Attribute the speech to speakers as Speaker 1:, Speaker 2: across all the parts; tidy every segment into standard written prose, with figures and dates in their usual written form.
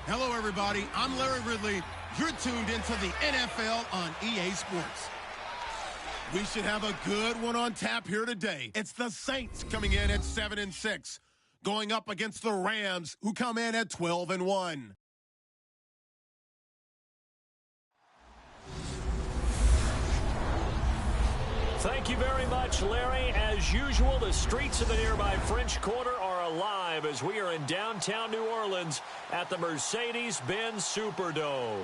Speaker 1: Hello, everybody. I'm Larry Ridley. You're tuned into the NFL on EA Sports. We should have a good one on tap here today. It's the Saints coming in at 7-6, going up against the Rams, who come in at 12-1.
Speaker 2: Thank you very much, Larry. As usual, the streets of the nearby French Quarter are alive as we are in downtown New Orleans at the Mercedes-Benz Superdome.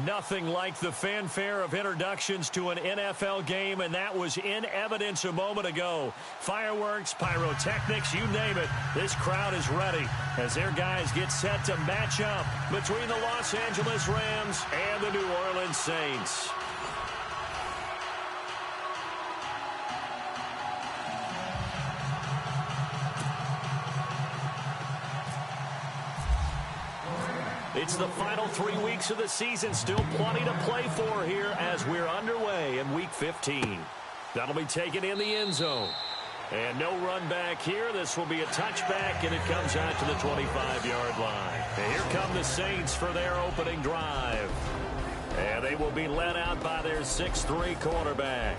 Speaker 2: Nothing like the fanfare of introductions to an NFL game, and that was in evidence a moment ago. Fireworks, pyrotechnics, you name it. This crowd is ready as their guys get set to match up between the Los Angeles Rams and the New Orleans Saints. It's the final 3 weeks of the season. Still plenty to play for here as we're underway in Week 15. That'll be taken in the end zone. And no run back here. This will be a touchback, and it comes out to the 25-yard line. And here come the Saints for their opening drive. And they will be led out by their 6'3" quarterback.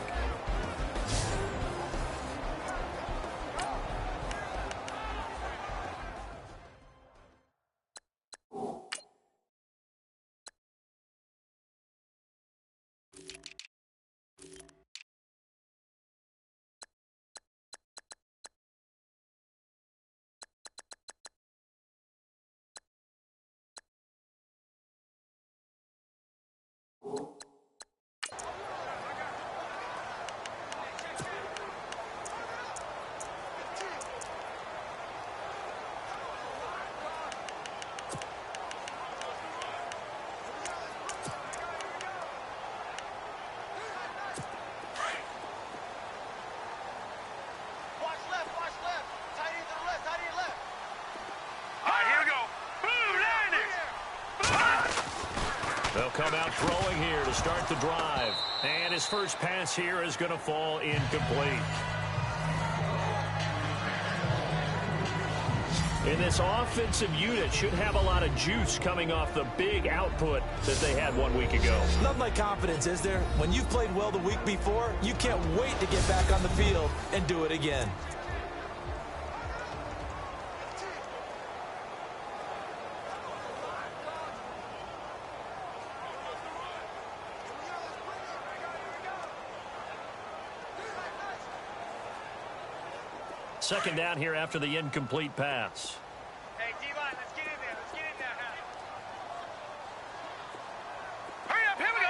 Speaker 2: They'll come out throwing here to start the drive. And his first pass here is going to fall incomplete. And this offensive unit should have a lot of juice coming off the big output that they had 1 week ago.
Speaker 3: Nothing like confidence, is there? When you've played well the week before, you can't wait to get back on the field and do it again.
Speaker 2: Second down here after the incomplete pass.
Speaker 4: Hey, D-line, let's get in there. Let's get in there. Hurry up, here we go.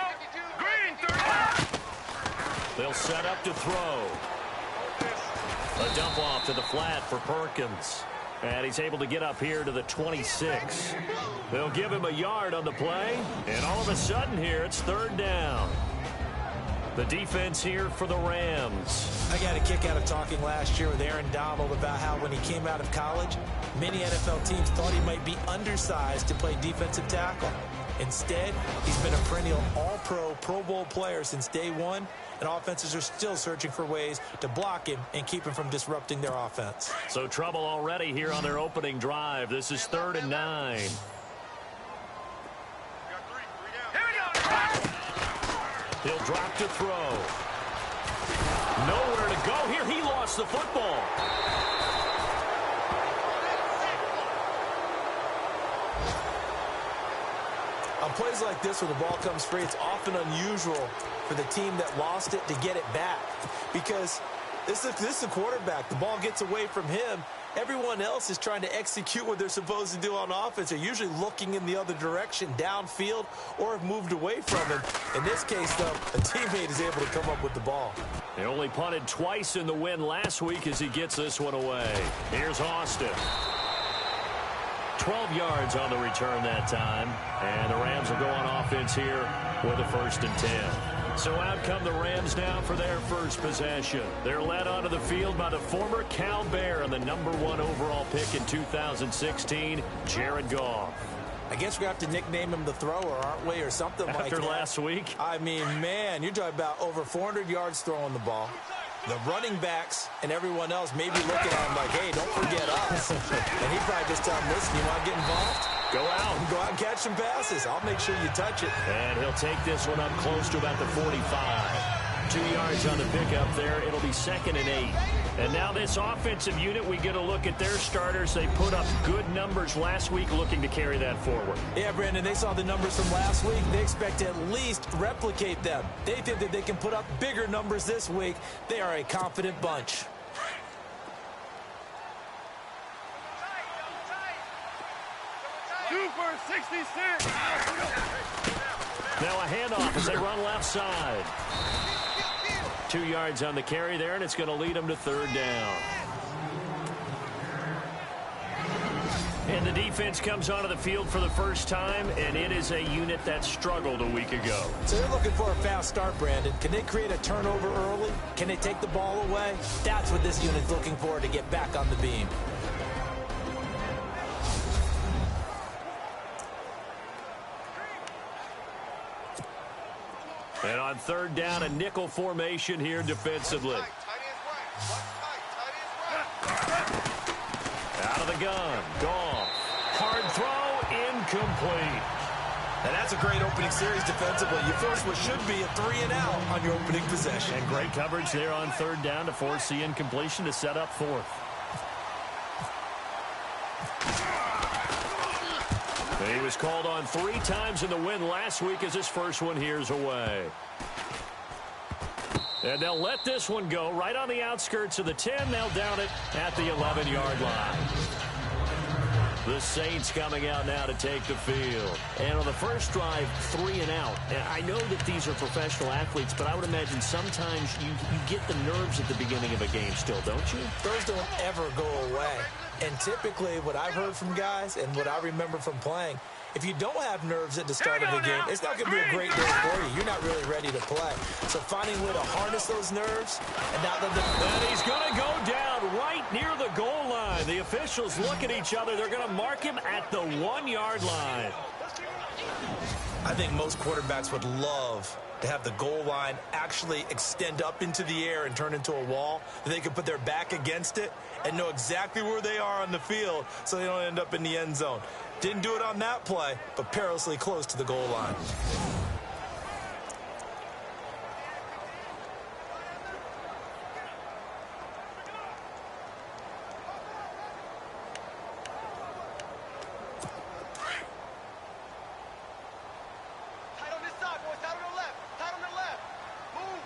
Speaker 4: Green, 30.
Speaker 2: They'll set up to throw. A dump off to the flat for Perkins. And he's able to get up here to the 26. They'll give him a yard on the play. And all of a sudden here, it's third down. The defense here for the Rams.
Speaker 3: I got a kick out of talking last year with Aaron Donald about how when he came out of college, many NFL teams thought he might be undersized to play defensive tackle. Instead, he's been a perennial all-pro, Pro Bowl player since day one, and offenses are still searching for ways to block him and keep him from disrupting their offense.
Speaker 2: So trouble already here on their opening drive. This is 3rd and 9. He'll drop to throw. Nowhere to go here. He lost the football.
Speaker 3: On plays like this where the ball comes free, it's often unusual for the team that lost it to get it back. Because this is the quarterback. The ball gets away from him. Everyone else is trying to execute what they're supposed to do on offense. They're usually looking in the other direction, downfield, or have moved away from him. In this case, though, a teammate is able to come up with the ball.
Speaker 2: They only punted twice in the win last week as he gets this one away. Here's Austin. 12 yards on the return that time. And the Rams will go on offense here with a 1st and 10. So out come the Rams now for their first possession. They're led onto the field by the former Cal Bear and the #1 overall pick in 2016, Jared Goff.
Speaker 3: I guess we're going to have to nickname him the thrower, aren't we, or something like that.
Speaker 2: After last week?
Speaker 3: I mean, man, you're talking about over 400 yards throwing the ball. The running backs and everyone else may be looking at him like, hey, don't forget us. And he probably just tell him, listen, you want to get involved?
Speaker 2: Go out.
Speaker 3: Go out and catch some passes. I'll make sure you touch it.
Speaker 2: And he'll take this one up close to about the 45. 2 yards on the pickup there. It'll be 2nd and 8. And now this offensive unit, we get a look at their starters. They put up good numbers last week, looking to carry that forward.
Speaker 3: Yeah, Brandon, they saw the numbers from last week. They expect to at least replicate them. They think that they can put up bigger numbers this week. They are a confident bunch.
Speaker 4: Two for 66.
Speaker 2: Now a handoff as they run left side. 2 yards on the carry there, and it's going to lead them to 3rd down. And the defense comes onto the field for the first time, and it is a unit that struggled a week ago.
Speaker 3: So they're looking for a fast start, Brandon. Can they create a turnover early? Can they take the ball away? That's what this unit's looking for to get back on the beam.
Speaker 2: And on 3rd down, a nickel formation here defensively. Out of the gun. Goff. Hard throw. Incomplete.
Speaker 3: And that's a great opening series defensively. You force what should be a 3-and-out on your opening possession.
Speaker 2: And great coverage there on 3rd down to force the incompletion to set up 4th. He was called on 3 times in the win last week as his first one here's away. And they'll let this one go right on the outskirts of the 10. They'll down it at the 11-yard line. The Saints coming out now to take the field. And on the first drive, 3-and-out. I know that these are professional athletes, but I would imagine sometimes you get the nerves at the beginning of a game still, don't you?
Speaker 3: Those don't ever go away. And typically what I've heard from guys and what I remember from playing, if you don't have nerves at the start of the game, it's not going to be a great day for you. You're not really ready to play. So finding a way to harness those nerves and not let them...
Speaker 2: And he's going to go down right near the goal line. The officials look at each other. They're going to mark him at the 1-yard line.
Speaker 3: I think most quarterbacks would love to have the goal line actually extend up into the air and turn into a wall. They can put their back against it and know exactly where they are on the field so they don't end up in the end zone. Didn't do it on that play, but perilously close to the goal line.
Speaker 4: Tight on this side, boys. Tight on the left. Tight on the left. Move.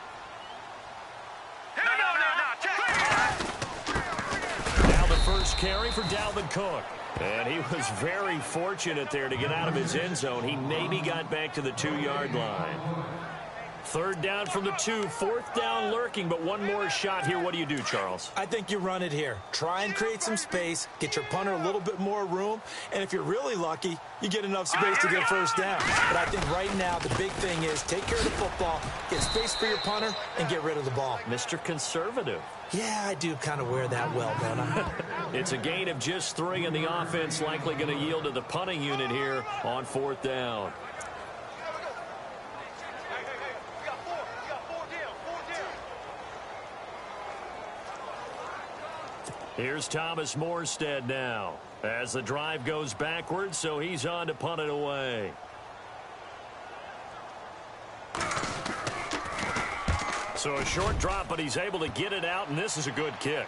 Speaker 4: Here we go now. Check.
Speaker 2: Now the first carry for Dalvin Cook. And he was very fortunate there to get out of his end zone. He maybe got back to the 2-yard line. 3rd down from the 2, 4th down lurking, but one more shot here. What do you do, Charles?
Speaker 3: I think you run it here. Try and create some space, get your punter a little bit more room, and if you're really lucky, you get enough space to get first down. But I think right now the big thing is take care of the football, get space for your punter, and get rid of the ball.
Speaker 2: Mr. Conservative.
Speaker 3: Yeah, I do kind of wear that well, don't I?
Speaker 2: It's a gain of just 3, and the offense likely going to yield to the punting unit here on 4th down. Here's Thomas Morstead now as the drive goes backwards, so he's on to punt it away. So a short drop, but he's able to get it out, and this is a good kick.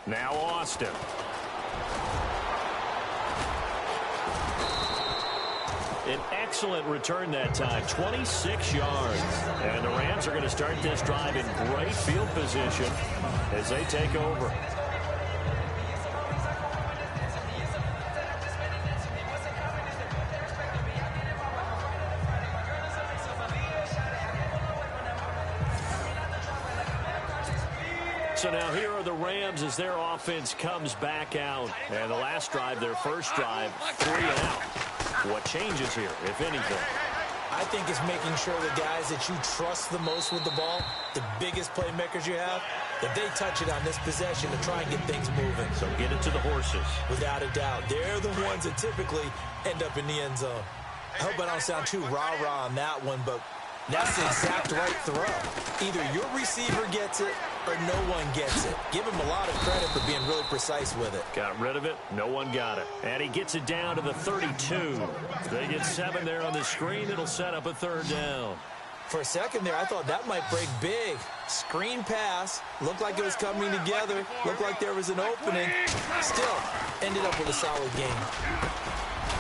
Speaker 2: Now Austin. An excellent return that time, 26 yards. And the Rams are going to start this drive in great field position as they take over. So now here are the Rams as their offense comes back out. And the last drive, their first drive, 3-and-out. What changes here, if anything?
Speaker 3: I think it's making sure the guys that you trust the most with the ball, the biggest playmakers you have, that they touch it on this possession to try and get things moving.
Speaker 2: So get it to the horses.
Speaker 3: Without a doubt. They're the ones that typically end up in the end zone. I hope I don't sound too rah-rah on that one, but that's the exact right throw. Either your receiver gets it or no one gets it. Give him a lot of credit for being really precise with it.
Speaker 2: Got rid of it. No one got it. And he gets it down to the 32. They get 7 there on the screen. It'll set up a third down.
Speaker 3: For a second there, I thought that might break big. Screen pass. Looked like it was coming together. Looked like there was an opening. Still, ended up with a solid game.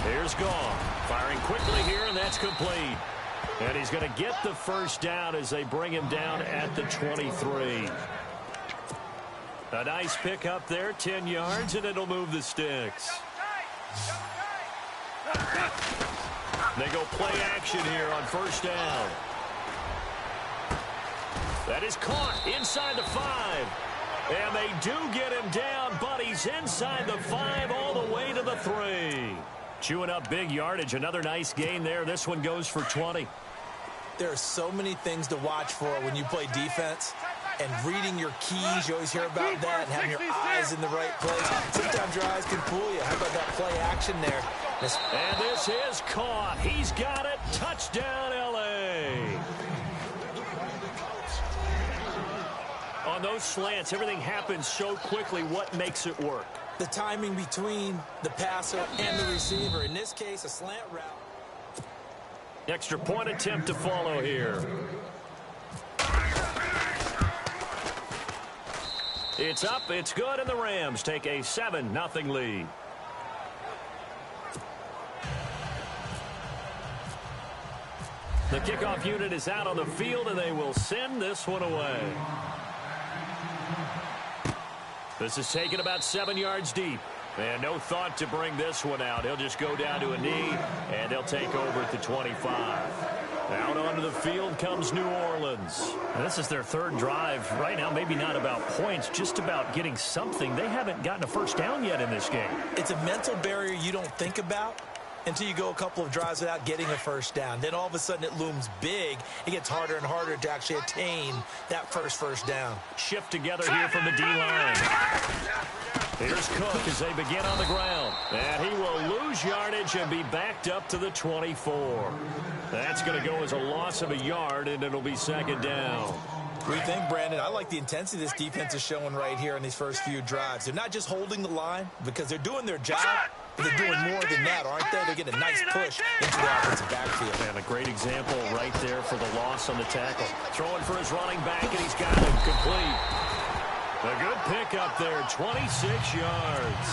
Speaker 2: Here's Goff. Firing quickly here, and that's complete. And he's going to get the first down as they bring him down at the 23. A nice pick up there, 10 yards, and it'll move the sticks. They go play action here on first down. That is caught inside the 5. And they do get him down, but he's inside the 5 all the way to the 3. Chewing up big yardage. Another nice gain there. This one goes for 20.
Speaker 3: There are so many things to watch for when you play defense. And reading your keys, you always hear about that, and having your eyes in the right place. Sometimes your eyes can fool you. How about that play action there?
Speaker 2: And this is caught. He's got it. Touchdown, L.A. On those slants, everything happens so quickly. What makes it work?
Speaker 3: The timing between the passer and the receiver. In this case, a slant route.
Speaker 2: Extra point attempt to follow here. It's up, it's good, and the Rams take a 7-0 lead. The kickoff unit is out on the field, and they will send this one away. This is taken about 7 yards deep. And no thought to bring this one out. He'll just go down to a knee, and they'll take over at the 25. Out onto the field comes New Orleans.
Speaker 5: This is their third drive. Right now, maybe not about points, just about getting something. They haven't gotten a first down yet in this game.
Speaker 3: It's a mental barrier you don't think about until you go a couple of drives without getting a first down. Then all of a sudden it looms big. It gets harder and harder to actually attain that first down.
Speaker 2: Shift together here from the D-line. Here's Cook as they begin on the ground. And he will lose yardage and be backed up to the 24. That's going to go as a loss of a yard, and it'll be second down.
Speaker 3: What do you think, Brandon? I like the intensity this defense is showing right here in these first few drives. They're not just holding the line because they're doing their job, but they're doing more than that, aren't they? They're getting a nice push into the offensive backfield.
Speaker 2: And a great example right there for the loss on the tackle. Throwing for his running back, and he's got it complete. A good pickup there, 26 yards.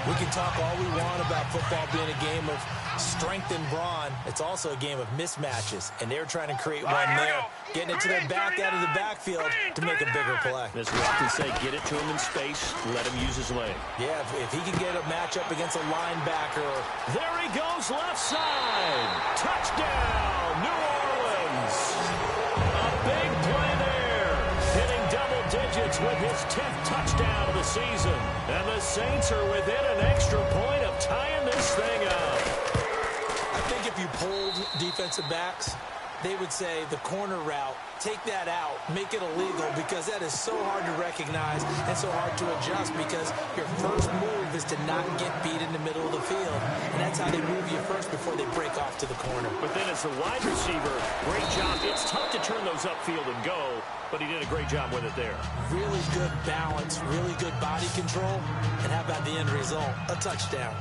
Speaker 3: We can talk all we want about football being a game of strength and brawn. It's also a game of mismatches, and they're trying to create one there, getting it to their back out of the backfield to make a bigger play.
Speaker 2: As we often say, get it to him in space, let him use his leg.
Speaker 3: Yeah, if he can get a matchup against a linebacker.
Speaker 2: There he goes, left side. Touchdown, New Orleans. A big play there, hitting double digits with his 10th touchdown of the season. And the Saints are within an extra point of tying this thing up.
Speaker 3: I think if you polled defensive backs, they would say the corner route, take that out, make it illegal, because that is so hard to recognize and so hard to adjust, because your first move is to not get beat in the middle of the field. And that's how they move you first before they break off to the corner.
Speaker 2: But then as the wide receiver, great job. It's tough to turn those upfield and go, but he did a great job with it there.
Speaker 3: Really good balance, really good body control, and how about the end result? A touchdown.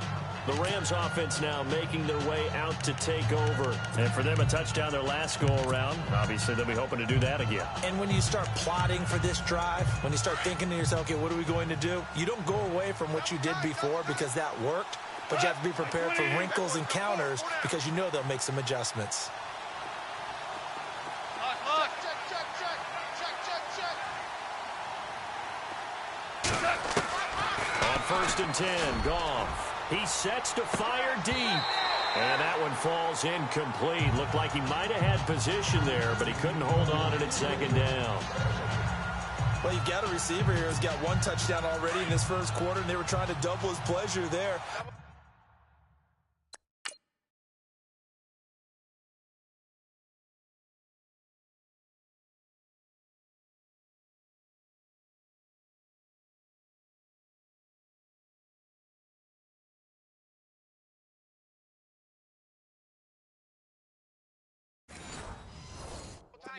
Speaker 2: The Rams offense now making their way out to take over. And for them, a touchdown their last go-around. Obviously, they'll be hoping to do that again.
Speaker 3: And when you start plotting for this drive, when you start thinking to yourself, okay, what are we going to do? You don't go away from what you did before because that worked, but you have to be prepared for wrinkles and counters because you know they'll make some adjustments.
Speaker 2: On 1st and 10, Goff. He sets to fire deep. And that one falls incomplete. Looked like he might have had position there, but he couldn't hold on and it's second down.
Speaker 3: Well, you've got a receiver here who's got one touchdown already in this first quarter, and they were trying to double his pleasure there.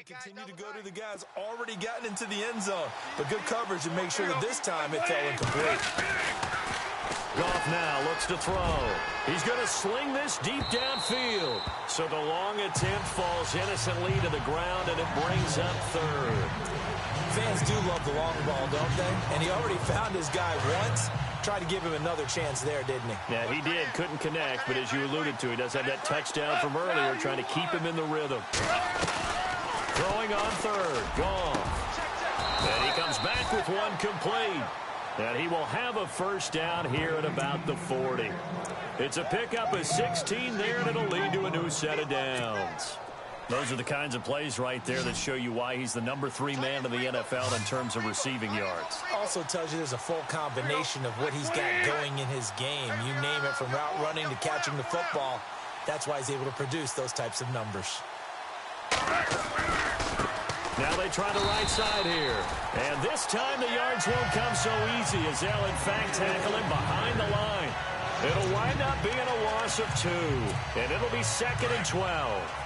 Speaker 3: continue to go to the guys already gotten into the end zone. But good coverage to make sure that this time it fell incomplete.
Speaker 2: Goff now looks to throw. He's going to sling this deep downfield. So the long attempt falls innocently to the ground, and it brings up third.
Speaker 3: Fans do love the long ball, don't they? And he already found his guy once. Tried to give him another chance there, didn't he?
Speaker 2: Yeah, he did. Couldn't connect, but as you alluded to, he does have that touchdown from earlier, trying to keep him in the rhythm. Throwing on third. Goff. And he comes back with one complete. And he will have a first down here at about the 40. It's a pickup of 16 there, and it'll lead to a new set of downs. Those are the kinds of plays right there that show you why he's the number 3 man in the NFL in terms of receiving yards.
Speaker 3: Also tells you there's a full combination of what he's got going in his game. You name it, from route running to catching the football. That's why he's able to produce those types of numbers.
Speaker 2: Now they try the right side here. And this time the yards won't come so easy as they'll, in fact, tackle him behind the line. It'll wind up being a loss of 2. And it'll be 2nd and 12.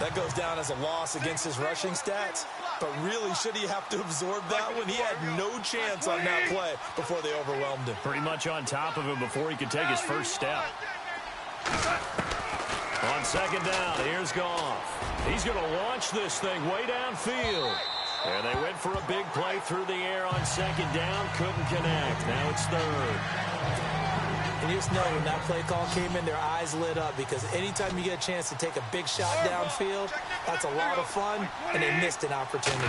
Speaker 3: That goes down as a loss against his rushing stats. But really, should he have to absorb that when he had no chance on that play before they overwhelmed him?
Speaker 2: Pretty much on top of him before he could take his first step. On 2nd down, here's Goff. He's going to launch this thing way downfield. And they went for a big play through the air on 2nd down. Couldn't connect. Now it's 3rd.
Speaker 3: And you just know when that play call came in, their eyes lit up, because anytime you get a chance to take a big shot downfield, that's a lot of fun, and they missed an opportunity.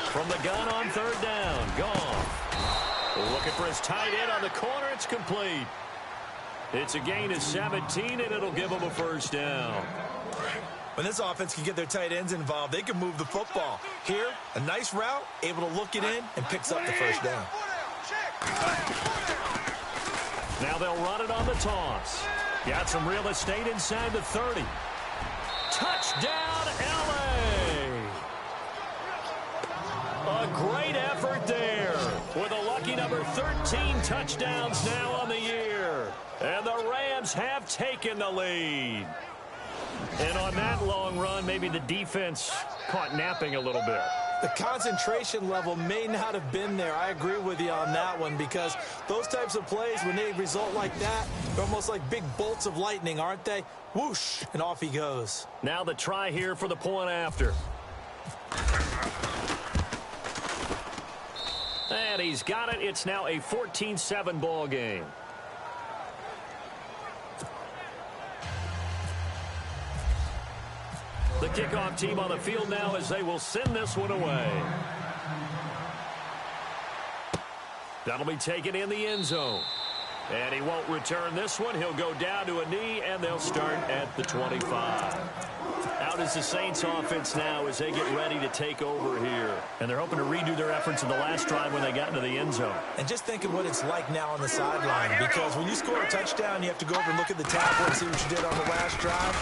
Speaker 2: From the gun on 3rd down, Goff. Looking for his tight end on the corner. It's complete. It's a gain of 17, and it'll give them a first down.
Speaker 3: When this offense can get their tight ends involved, they can move the football. Here, a nice route, able to look it in, and picks up the first down.
Speaker 2: Now they'll run it on the toss. Got some real estate inside the 30. Touchdown, L.A. A great effort there with a lucky number 13 touchdowns now on the year. And the Rams have taken the lead. And on that long run, maybe the defense caught napping a little bit.
Speaker 3: The concentration level may not have been there. I agree with you on that one, because those types of plays, when they result like that, they're almost like big bolts of lightning, aren't they? Whoosh, and off he goes.
Speaker 2: Now the try here for the point after. And he's got it. It's now a 14-7 ball game. The kickoff team on the field now as they will send this one away. That'll be taken in the end zone. And he won't return this one. He'll go down to a knee, and they'll start at the 25. Out is the Saints offense now as they get ready to take over here. And they're hoping to redo their efforts in the last drive when they got into the end zone.
Speaker 3: And just think of what it's like now on the sideline, because when you score a touchdown, you have to go over and look at the tablet and see what you did on the last drive.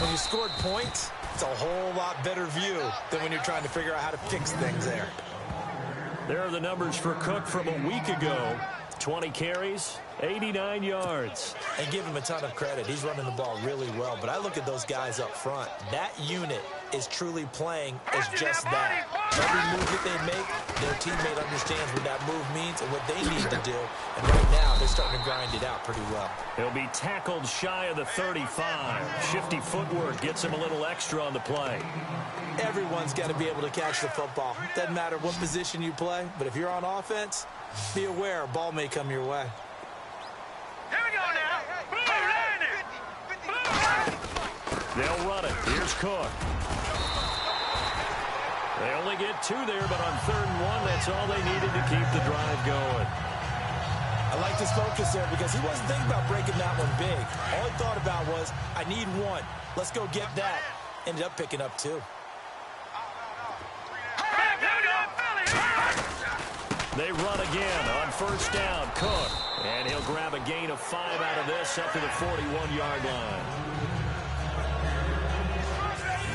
Speaker 3: When you scored points, it's a whole lot better view than when you're trying to figure out how to fix things there.
Speaker 2: There are the numbers for Cook from a week ago. 20 carries, 89 yards.
Speaker 3: And give him a ton of credit. He's running the ball really well. But I look at those guys up front. That unit is truly playing as just that. Every move that they make, their teammate understands what that move means and what they need to do. And right now, they're starting to grind it out pretty well.
Speaker 2: He'll be tackled shy of the 35. Shifty footwork gets him a little extra on the play.
Speaker 3: Everyone's got to be able to catch the football. Doesn't matter what position you play, but if you're on offense, be aware a ball may come your way.
Speaker 4: Here we go now.
Speaker 2: They'll run it. Here's Cook. They only get 2 there, but on 3rd and 1, that's all they needed to keep the drive going.
Speaker 3: I liked his focus there because he wasn't thinking about breaking that one big. All he thought about was, I need 1. Let's go get that. Ended up picking up 2.
Speaker 2: They run again on 1st down. Cook. And he'll grab a gain of 5 out of this up to the 41-yard line.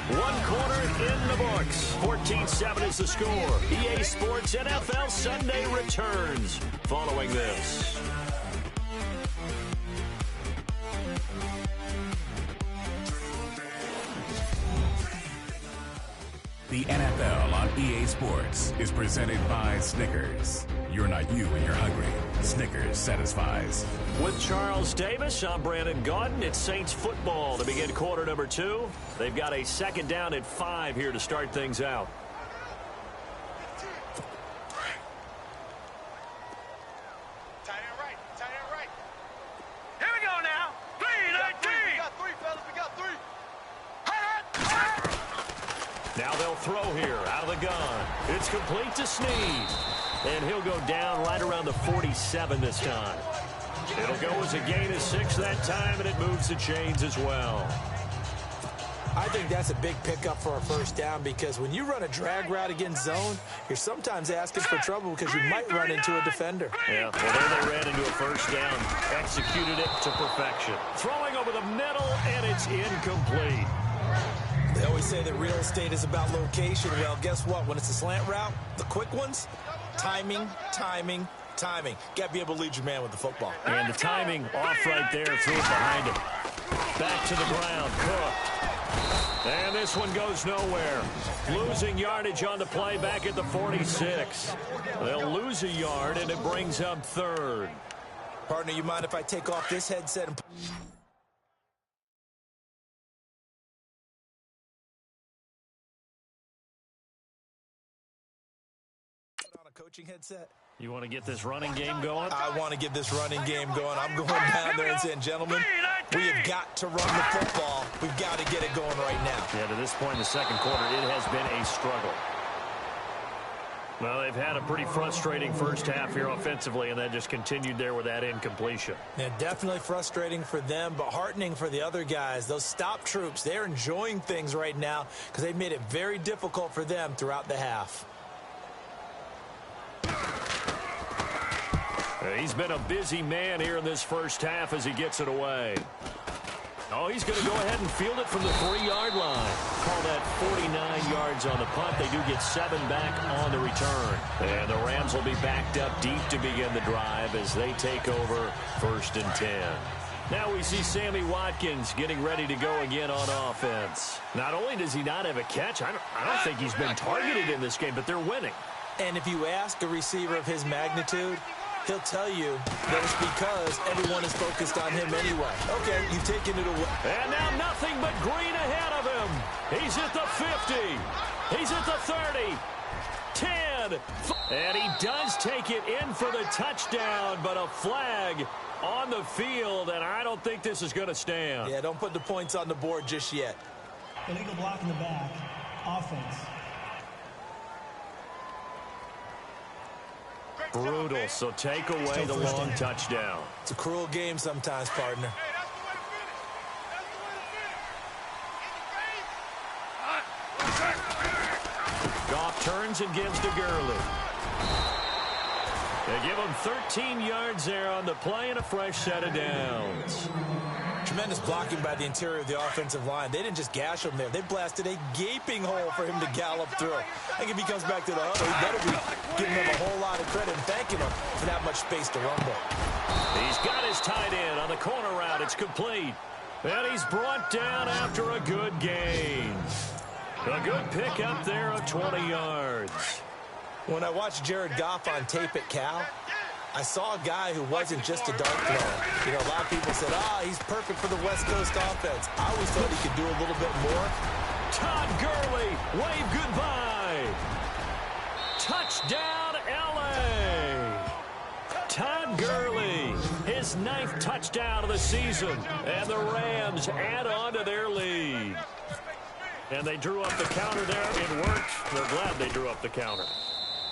Speaker 2: 1 quarter in the books. 14-7 is the score. EA Sports NFL Sunday returns following this.
Speaker 6: The NFL on EA Sports is presented by Snickers. You're not you when you're hungry. Snickers satisfies.
Speaker 2: With Charles Davis, I'm Brandon Gaudin. It's Saints football to begin quarter number 2. They've got a second down at 5 here to start things out.
Speaker 4: Tight end right. Tight end right. Here we go now. 3-19. We got 3, fellas. We got 3.
Speaker 2: Now they'll throw here out of the gun. It's complete to Snead. And he'll go down right around the 47 this time. It'll go as a gain of 6 that time, and it moves the chains as well.
Speaker 3: I think that's a big pickup for a first down because when you run a drag route against zone, you're sometimes asking for trouble because you might run into a defender.
Speaker 2: Yeah, well, there they ran into a first down, executed it to perfection. Throwing over the middle, and it's incomplete.
Speaker 3: They always say that real estate is about location. Well, guess what? When it's a slant route, the quick ones, timing, timing, timing. Got to be able to lead your man with the football.
Speaker 2: And the timing off right there, threw it behind him. Back to the ground, Cook. And this one goes nowhere. Losing yardage on the play back at the 46. They'll lose a yard, and it brings up 3rd.
Speaker 3: Partner, you mind if I take off this headset and put on a coaching headset?
Speaker 2: You want to get this running game going?
Speaker 3: I want to get this running game going. I'm going down there and saying, gentlemen, we have got to run the football. We've got to get it going right now.
Speaker 2: Yeah, to this point in the second quarter, it has been a struggle. Well, they've had a pretty frustrating first half here offensively, and that just continued there with that incompletion.
Speaker 3: Yeah, definitely frustrating for them, but heartening for the other guys. Those stop troops, they're enjoying things right now because they've made it very difficult for them throughout the half.
Speaker 2: He's been a busy man here in this first half as he gets it away. Oh, he's going to go ahead and field it from the 3-yard line. Call that 49 yards on the punt. They do get 7 back on the return. And the Rams will be backed up deep to begin the drive as they take over 1st and 10. Now we see Sammy Watkins getting ready to go again on offense. Not only does he not have a catch, I don't think he's been targeted in this game, but they're winning.
Speaker 3: And if you ask a receiver of his magnitude, he'll tell you that it's because everyone is focused on him anyway. Okay, you've taken it away.
Speaker 2: And now nothing but green ahead of him. He's at the 50. He's at the 30. 10. And he does take it in for the touchdown, but a flag on the field, and I don't think this is going to stand.
Speaker 3: Yeah, don't put the points on the board just yet.
Speaker 7: Illegal block in the back. Offense.
Speaker 2: Brutal, so take away the long touchdown.
Speaker 3: It's a cruel game sometimes, partner.
Speaker 2: Goff turns and gives to Gurley. They give him 13 yards there on the play and a fresh set of downs.
Speaker 3: Tremendous blocking by the interior of the offensive line. They didn't just gash him there. They blasted a gaping hole for him to gallop through. I think if he comes back to the huddle, he better be giving him a whole lot of credit and thanking him for that much space to rumble.
Speaker 2: He's got his tight end on the corner route. It's complete. And he's brought down after a good gain. A good pickup there of 20 yards.
Speaker 3: When I watched Jared Goff on tape at Cal, I saw a guy who wasn't just a dart thrower. You know, a lot of people said, he's perfect for the West Coast offense. I always thought he could do a little bit more.
Speaker 2: Todd Gurley, wave goodbye. Touchdown, L.A. Todd Gurley, his 9th touchdown of the season. And the Rams add on to their lead. And they drew up the counter there. It worked. They're glad they drew up the counter.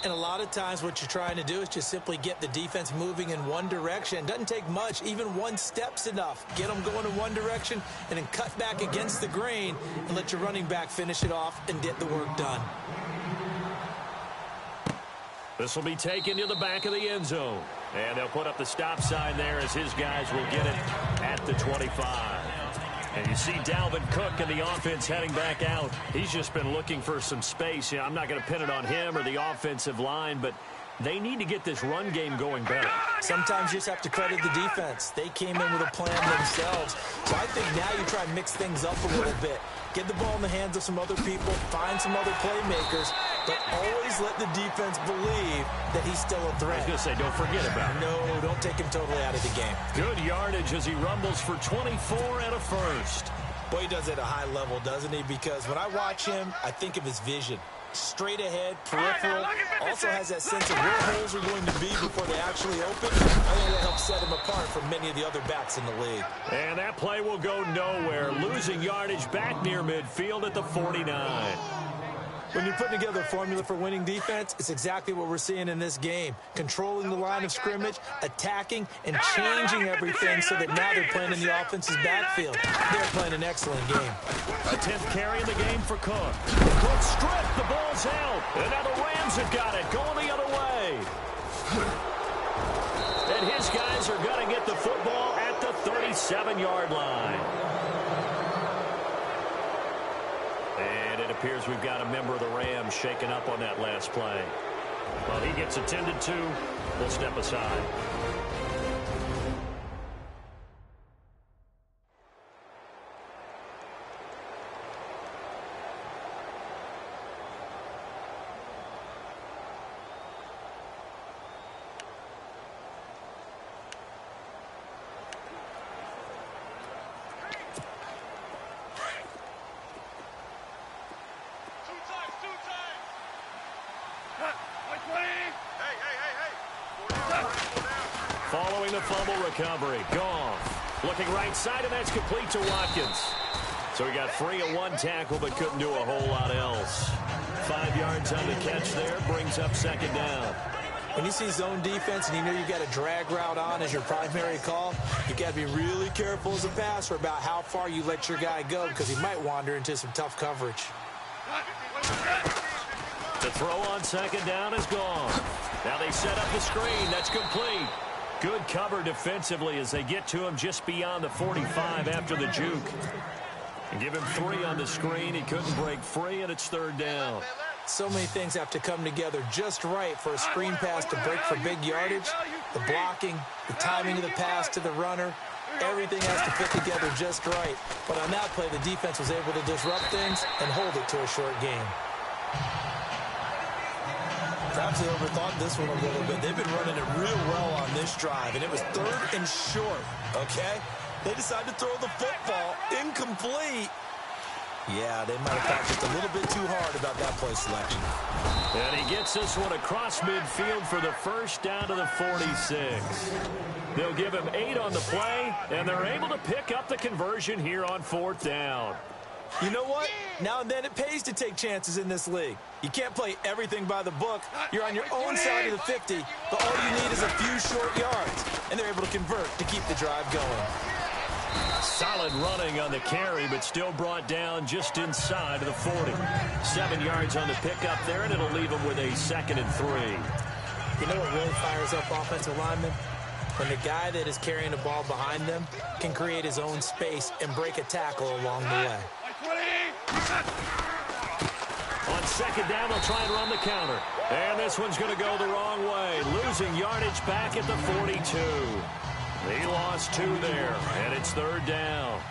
Speaker 3: And a lot of times what you're trying to do is just simply get the defense moving in one direction. It doesn't take much. Even one step's enough. Get them going in one direction and then cut back against the grain and let your running back finish it off and get the work done.
Speaker 2: This will be taken to the back of the end zone. And they'll put up the stop sign there as his guys will get it at the 25. And you see Dalvin Cook and the offense heading back out. He's just been looking for some space. I'm not going to pin it on him or the offensive line, but they need to get this run game going better.
Speaker 3: Sometimes you just have to credit the defense. They came in with a plan themselves. So I think now you try and mix things up a little bit. Get the ball in the hands of some other people, find some other playmakers, but always let the defense believe that he's still a threat.
Speaker 2: I was going to say, don't forget about it.
Speaker 3: No, don't take him totally out of the game.
Speaker 2: Good yardage as he rumbles for 24 and a first.
Speaker 3: Boy, he does it at a high level, doesn't he? Because when I watch him, I think of his vision. Straight ahead, peripheral, also has that sense of where holes are going to be before they actually open. I think that helps set him apart from many of the other backs in the league.
Speaker 2: And that play will go nowhere, losing yardage back near midfield at the 49.
Speaker 3: When you're putting together a formula for winning defense, it's exactly what we're seeing in this game. Controlling the line of scrimmage, attacking, and changing everything so that now they're playing in the offense's backfield. They're playing an excellent game.
Speaker 2: A 10th carry in the game for Cook. Cook stripped, the ball's out. And now the Rams have got it, going the other way. And his guys are going to get the football at the 37-yard line. And it appears we've got a member of the Rams shaken up on that last play. Well, he gets attended to. We'll step aside. Following the fumble recovery, Goff looking right side, and that's complete to Watkins. So he got free of one tackle, but couldn't do a whole lot else. 5 yards on the catch there, brings up second down.
Speaker 3: When you see zone defense and you know you've got a drag route on as your primary call, you've got to be really careful as a passer about how far you let your guy go because he might wander into some tough coverage.
Speaker 2: The throw on second down is gone. Now they set up the screen. That's complete. Good cover defensively as they get to him just beyond the 45 after the juke. And give him 3 on the screen. He couldn't break free, and it's third down.
Speaker 3: So many things have to come together just right for a screen pass to break for big yardage. The blocking, the timing of the pass to the runner, everything has to fit together just right. But on that play, the defense was able to disrupt things and hold it to a short game. Perhaps they overthought this one a little bit. They've been running it real well on this drive, and it was 3rd and short, okay? They decided to throw the football incomplete. Yeah, they might have thought just a little bit too hard about that play selection.
Speaker 2: And he gets this one across midfield for the first down to the 46. They'll give him 8 on the play, and they're able to pick up the conversion here on 4th down.
Speaker 3: You know what? Now and then it pays to take chances in this league. You can't play everything by the book. You're on your own side of the 50, but all you need is a few short yards. And they're able to convert to keep the drive going.
Speaker 2: Solid running on the carry, but still brought down just inside of the 40. 7 yards on the pickup there, and it'll leave them with a 2nd and 3.
Speaker 3: You know what really fires up offensive linemen? When the guy that is carrying the ball behind them can create his own space and break a tackle along the way.
Speaker 2: On second down, they'll try and run the counter. And this one's going to go the wrong way. Losing yardage back at the 42. He lost 2 there, and it's 3rd down.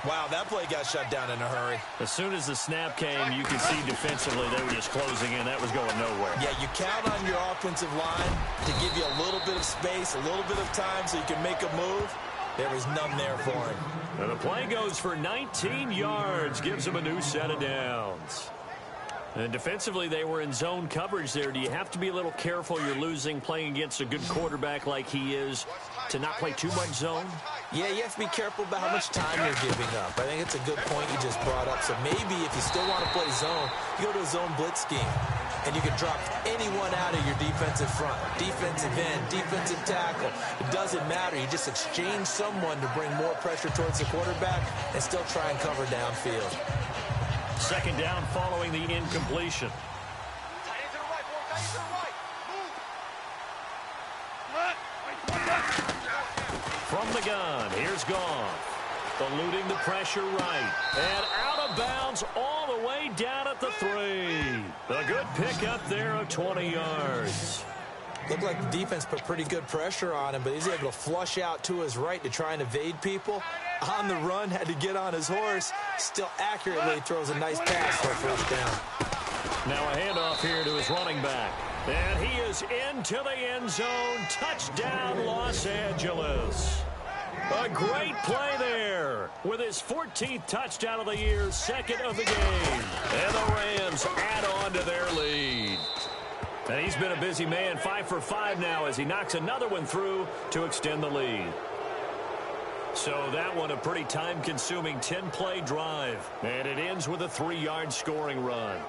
Speaker 3: Wow, that play got shut down in a hurry.
Speaker 2: As soon as the snap came, you could see defensively they were just closing in. That was going nowhere.
Speaker 3: Yeah, you count on your offensive line to give you a little bit of space, a little bit of time so you can make a move. There was none there for him.
Speaker 2: And the play goes for 19 yards, gives him a new set of downs. And defensively, they were in zone coverage there. Do you have to be a little careful? You're losing, playing against a good quarterback like he is, to not play too much zone?
Speaker 3: Yeah, you have to be careful about how much time you're giving up. I think it's a good point you just brought up. So maybe if you still want to play zone, you go to a zone blitz scheme. And you can drop anyone out of your defensive front. Defensive end, defensive tackle. It doesn't matter. You just exchange someone to bring more pressure towards the quarterback and still try and cover downfield.
Speaker 2: Second down following the incompletion. From the gun, here's Goff. Eluding the pressure right. And out of bounds all the way down at the 3. A good pickup there of 20 yards.
Speaker 3: Looked like the defense put pretty good pressure on him, but he's able to flush out to his right to try and evade people. On the run, had to get on his horse. Still accurately throws a nice pass for a first down.
Speaker 2: Now a handoff here to his running back. And he is into the end zone. Touchdown, Los Angeles. A great play there with his 14th touchdown of the year, second of the game. And the Rams add on to their lead. And he's been a busy man, 5 for 5 now as he knocks another one through to extend the lead. So that one a pretty time-consuming 10-play drive. And it ends with a 3-yard scoring run.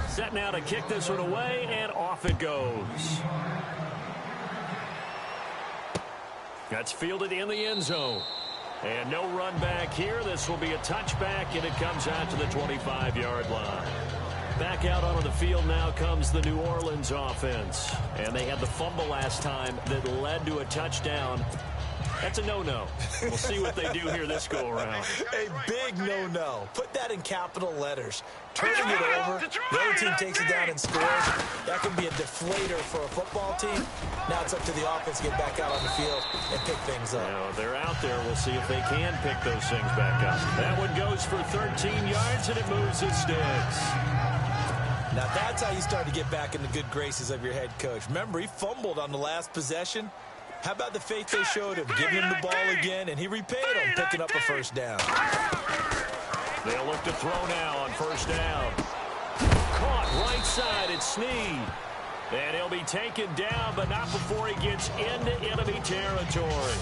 Speaker 2: Set now to kick this one away, and off it goes. That's fielded in the end zone. And no run back here. This will be a touchback, and it comes out to the 25-yard line. Back out onto the field now comes the New Orleans offense. And they had the fumble last time that led to a touchdown. That's a no-no. We'll see what they do here this go-around.
Speaker 3: A big no-no. Put that in capital letters. Turning it over, the other team takes it down and scores. That can be a deflator for a football team. Now it's up to the offense to get back out on the field and pick things up.
Speaker 2: Now, they're out there. We'll see if they can pick those things back up. That one goes for 13 yards, and it moves the sticks.
Speaker 3: Now that's how you start to get back in the good graces of your head coach. Remember, he fumbled on the last possession. How about the faith they showed him? Give him the ball again, and he repaid him, picking up a first down.
Speaker 2: They'll look to throw now on first down. Caught right side, it's Snead. And he'll be taken down, but not before he gets into enemy territory.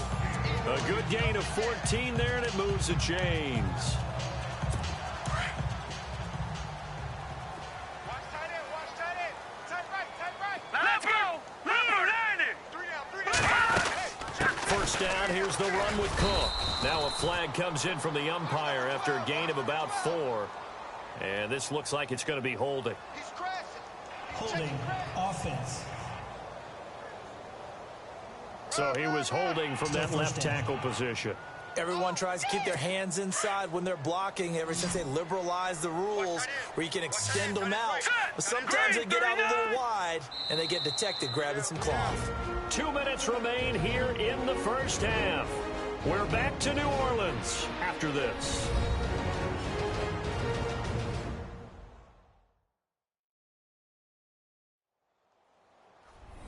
Speaker 2: A good gain of 14 there, and it moves the chains. First down, here's the run with Cook. Now a flag comes in from the umpire after a gain of about 4. And this looks like it's going to be holding.
Speaker 7: Holding offense.
Speaker 2: So he was holding from that left tackle position.
Speaker 3: Everyone tries to keep their hands inside when they're blocking ever since they liberalized the rules where you can extend them out. But sometimes they get out a little wide and they get detected grabbing some cloth.
Speaker 2: 2 minutes remain here in the first half. We're back to New Orleans after this.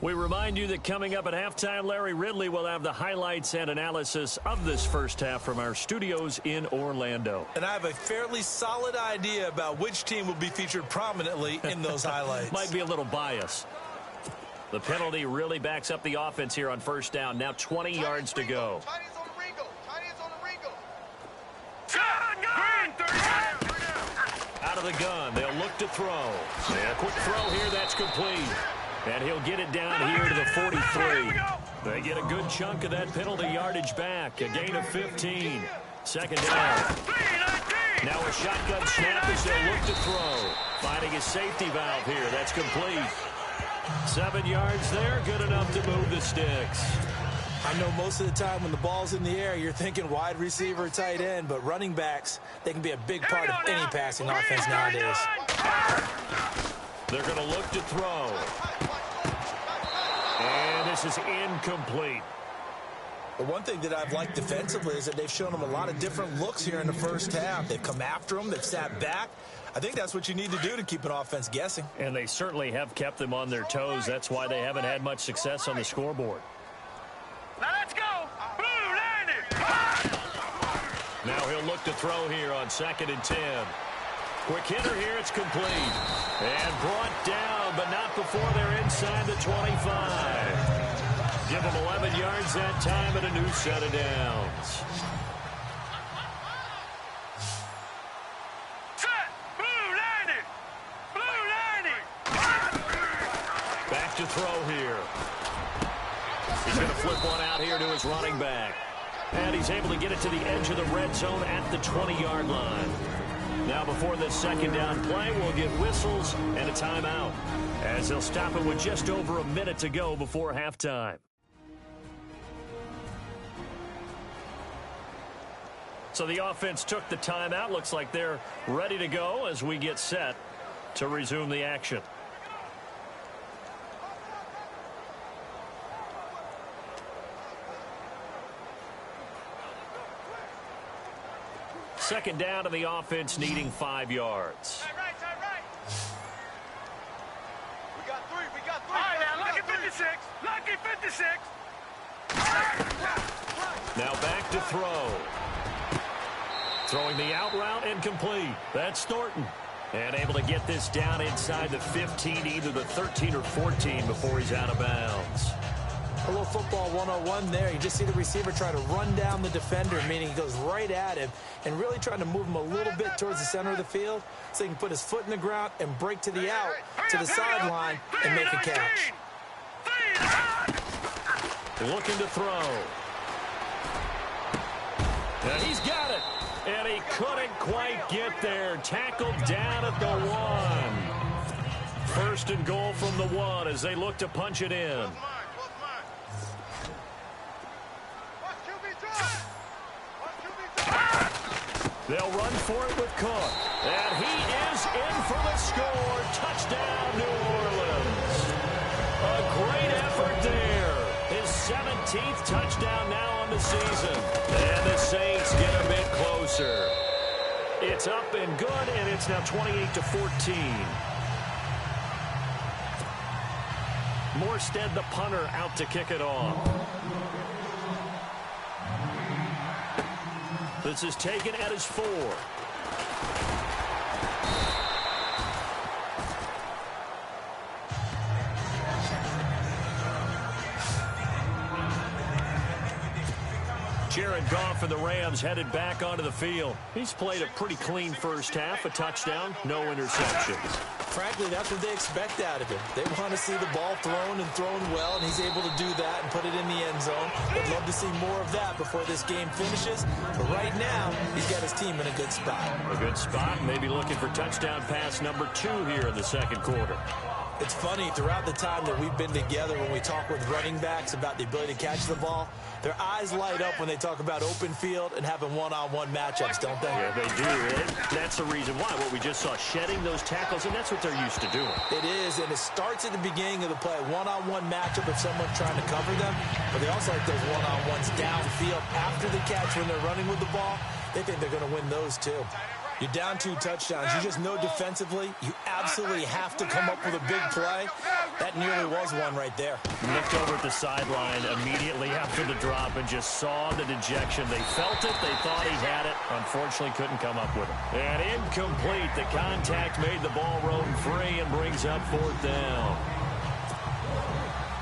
Speaker 2: We remind you that coming up at halftime, Larry Ridley will have the highlights and analysis of this first half from our studios in Orlando.
Speaker 3: And I have a fairly solid idea about which team will be featured prominently in those highlights.
Speaker 2: Might be a little bias. The penalty really backs up the offense here on first down. Now 20 yards to go. Out of the gun, they'll look to throw. And a quick throw here, that's complete. And he'll get it down here to the 43. They get a good chunk of that penalty yardage back. A gain of 15. Second down. Now a shotgun snap as they'll look to throw. Finding a safety valve here. That's complete. 7 yards there. Good enough to move the sticks.
Speaker 3: I know most of the time when the ball's in the air, you're thinking wide receiver, tight end, but running backs, they can be a big part of any passing offense nowadays.
Speaker 2: They're going to look to throw. And this is incomplete.
Speaker 3: The one thing that I've liked defensively is that they've shown them a lot of different looks here in the first half. They've come after them. They've sat back. I think that's what you need to do to keep an offense guessing.
Speaker 2: And they certainly have kept them on their toes. That's why they haven't had much success on the scoreboard.
Speaker 4: Now let's go. Blue landing.
Speaker 2: Now he'll look to throw here on 2nd and 10. Quick hitter here, it's complete. And brought down, but not before they're inside the 25. Give them 11 yards that time and a new set of downs.
Speaker 4: Set. Blue landing. Blue landing.
Speaker 2: Back to throw here. He's going to flip one out here to his running back. And he's able to get it to the edge of the red zone at the 20-yard line. Now before this second down play, we'll get whistles and a timeout as they'll stop it with just over a minute to go before halftime. So the offense took the timeout. Looks like they're ready to go as we get set to resume the action. Second down to the offense, needing 5 yards.
Speaker 4: Tight right. We got three. All right, now, lucky 56. Lucky 56.
Speaker 2: Now back to throw. Throwing the out route incomplete. That's Thornton. And able to get this down inside the 15, either the 13 or 14 before he's out of bounds.
Speaker 3: A little football 101 there. You just see the receiver try to run down the defender, meaning he goes right at him and really trying to move him a little bit towards the center of the field so he can put his foot in the ground and break to the out, to the sideline, and make a catch.
Speaker 2: Looking to throw. And he's got it. And he couldn't quite get there. Tackled down at the 1. First and goal from the 1 as they look to punch it in. They'll run for it with Cook. And he is in for the score. Touchdown, New Orleans. A great effort there. His 17th touchdown now on the season. And the Saints get a bit closer. It's up and good, and it's now 28-14. Morstead, the punter, out to kick it off. This is taken at his 4. Jared Goff and the Rams headed back onto the field. He's played a pretty clean first half, a touchdown, no interceptions.
Speaker 3: Frankly, that's what they expect out of him. They want to see the ball thrown and thrown well, and he's able to do that and put it in the end zone. Would love to see more of that before this game finishes. But right now, he's got his team in a good spot.
Speaker 2: A good spot, maybe looking for touchdown pass number 2 here in the second quarter.
Speaker 3: It's funny, throughout the time that we've been together, when we talk with running backs about the ability to catch the ball, their eyes light up when they talk about open field and having one-on-one matchups, don't they?
Speaker 2: Yeah, they do. That's the reason why. What we just saw, shedding those tackles, and that's what they're used to doing.
Speaker 3: It is, and it starts at the beginning of the play. One-on-one matchup if someone's trying to cover them, but they also like those one-on-ones downfield after the catch when they're running with the ball. They think they're going to win those, too. You're down 2 touchdowns. You just know defensively you absolutely have to come up with a big play. That nearly was one right there.
Speaker 2: Looked over at the sideline immediately after the drop and just saw the dejection. They felt it. They thought he had it. Unfortunately, couldn't come up with it. And incomplete. The contact made the ball roam free and brings up 4th down.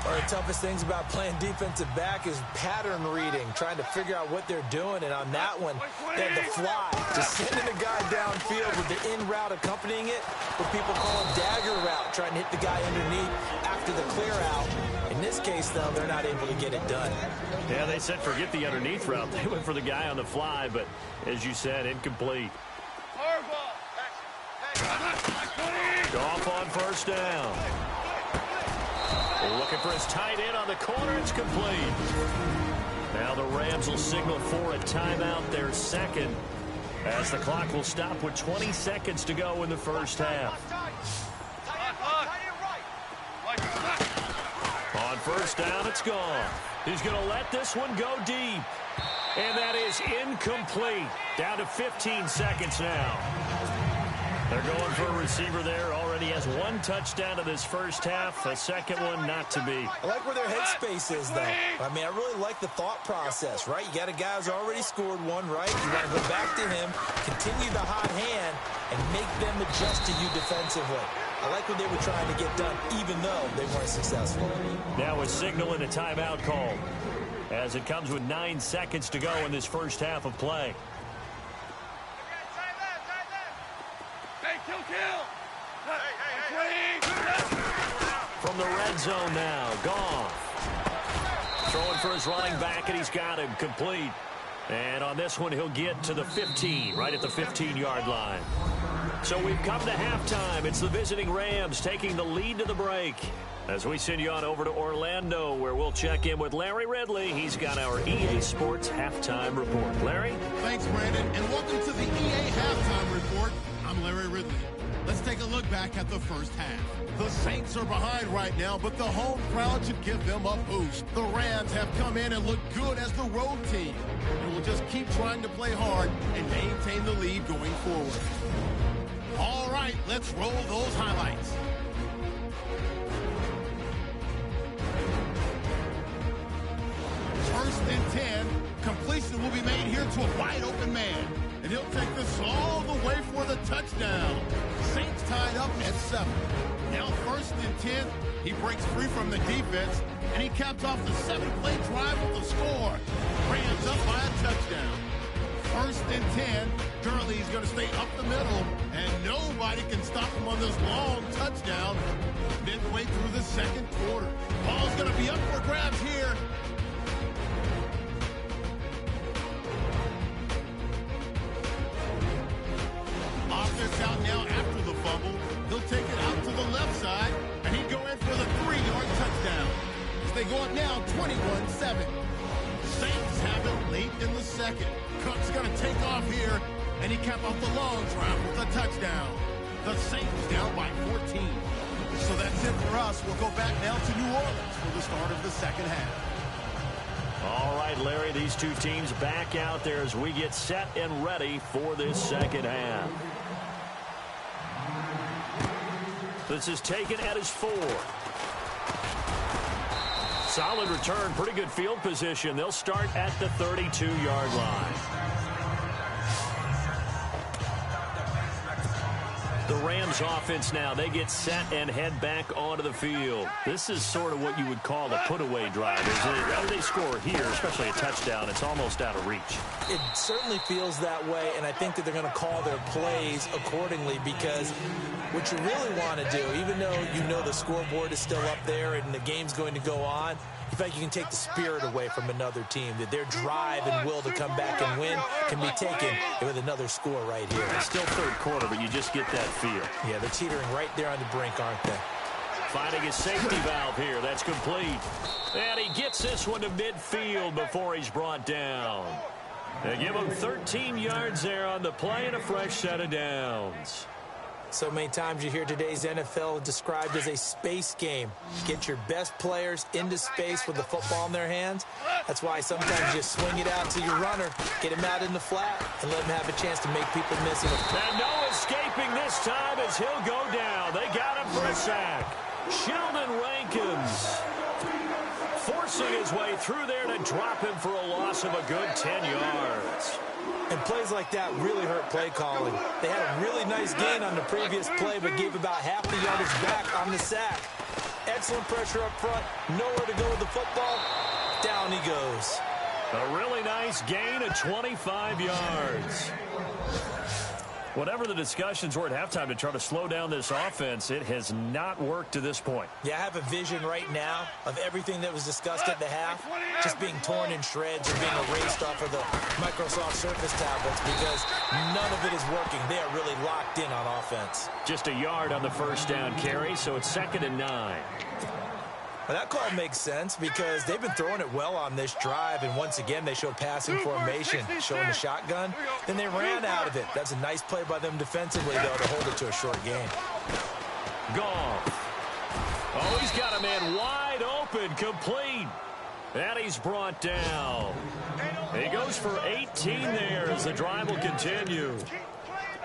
Speaker 3: One of the toughest things about playing defensive back is pattern reading, trying to figure out what they're doing. And on that one, they had the fly, just sending the guy downfield with the in route accompanying it, what people call a dagger route, trying to hit the guy underneath after the clear out. In this case, though, they're not able to get it done.
Speaker 2: Yeah, they said forget the underneath route. They went for the guy on the fly, but as you said, incomplete. Goff on first down. Looking for his tight end on the corner. It's complete. Now the Rams will signal for a timeout, their second, as the clock will stop with 20 seconds to go in the first half. On first down, it's gone. He's going to let this one go deep. And that is incomplete. Down to 15 seconds now. They're going for a receiver there. Already has 1 touchdown in this first half. A second one not to be.
Speaker 3: I like where their headspace is, though. I mean, I really like the thought process, right? You got a guy who's already scored 1, right? You want to go back to him, continue the hot hand, and make them adjust to you defensively. I like what they were trying to get done, even though they weren't successful.
Speaker 2: Now a signal and a timeout call, as it comes with 9 seconds to go in this first half of play. From the red zone now, Goff. Throwing for his running back, and he's got him complete. And on this one, he'll get to the 15, right at the 15-yard line. So we've come to halftime. It's the visiting Rams taking the lead to the break. As we send you on over to Orlando, where we'll check in with Larry Ridley. He's got our EA Sports Halftime Report. Larry?
Speaker 1: Thanks, Brandon, and welcome to the EA Halftime Report. I'm Larry Ridley. Let's take a look back at the first half. The Saints are behind right now, but the home crowd should give them a boost. The Rams have come in and looked good as the road team, and will just keep trying to play hard and maintain the lead going forward. All right, let's roll those highlights. First and 10, completion will be made here to a wide open man. And he'll take this all the way for the touchdown. Saints tied up at 7. Now first and 10, he breaks free from the defense, and he caps off the 7-play drive with a score. Rams up by a touchdown. First and 10, Gurley's going to stay up the middle, and nobody can stop him on this long touchdown midway through the second quarter. Ball's going to be up for grabs here. Offense out now after the fumble. He'll take it out to the left side, and he'd go in for the 3-yard touchdown. As they go up now, 21-7. Saints have it late in the second. Cook's going to take off here, and he capped off the long drive with a touchdown. The Saints down by 14. So that's it for us. We'll go back now to New Orleans for the start of the second half.
Speaker 2: All right, Larry, these two teams back out there as we get set and ready for this second half. This is taken at his 4. Solid return, pretty good field position. They'll start at the 32-yard line. The Rams offense now, they get set and head back onto the field. This is sort of what you would call a put-away drive. As they score here, especially a touchdown, it's almost out of reach.
Speaker 3: It certainly feels that way, and I think that they're going to call their plays accordingly, because what you really want to do, even though you know the scoreboard is still up there and the game's going to go on, in fact, you can take the spirit away from another team, that their drive and will to come back and win can be taken with another score right here.
Speaker 2: It's still third quarter, but you just get that feel.
Speaker 3: Yeah, they're teetering right there on the brink, aren't they?
Speaker 2: Finding his safety valve here. That's complete. And he gets this one to midfield before he's brought down. They give him 13 yards there on the play and a fresh set of downs.
Speaker 3: So many times you hear today's NFL described as a space game. Get your best players into space with the football in their hands. That's why sometimes you swing it out to your runner, get him out in the flat, and let him have a chance to make people miss it.
Speaker 2: And no escaping this time as he'll go down. They got him for a sack. Sheldon Rankins forcing his way through there to drop him for a loss of a good 10 yards.
Speaker 3: And plays like that really hurt play calling. They had a really nice gain on the previous play, but gave about half the yardage back on the sack. Excellent pressure up front. Nowhere to go with the football. Down he goes.
Speaker 2: A really nice gain of 25 yards. Whatever the discussions were at halftime to try to slow down this offense, it has not worked to this point.
Speaker 3: Yeah, I have a vision right now of everything that was discussed at the half just being torn in shreds or being erased off of the Microsoft Surface tablets, because none of it is working. They are really locked in on offense.
Speaker 2: Just a yard on the first down carry, so it's 2nd and 9.
Speaker 3: Well, that call makes sense because they've been throwing it well on this drive, and once again they showed passing formation, showing the shotgun. Then they ran out of it. That's a nice play by them defensively, though, to hold it to a short gain.
Speaker 2: Goff. Oh, he's got a man wide open, complete. And he's brought down. He goes for 18 there as the drive will continue.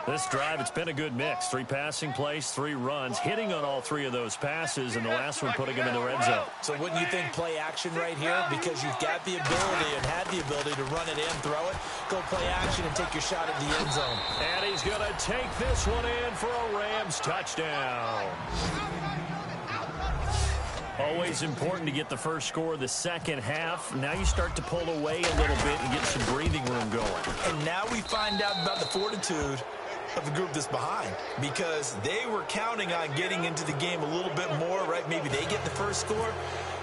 Speaker 2: This drive, it's been a good mix. 3 passing plays, 3 runs, hitting on all 3 of those passes, and the last one putting him in the red zone.
Speaker 3: So wouldn't you think play action right here? Because you've got the ability and had the ability to run it in, throw it, go play action, and take your shot at the end zone.
Speaker 2: And he's going to take this one in for a Rams touchdown. Always important to get the first score of the second half. Now you start to pull away a little bit and get some breathing room going.
Speaker 3: And now we find out about the fortitude of the group that's behind, because they were counting on getting into the game a little bit more, right? Maybe they get the first score.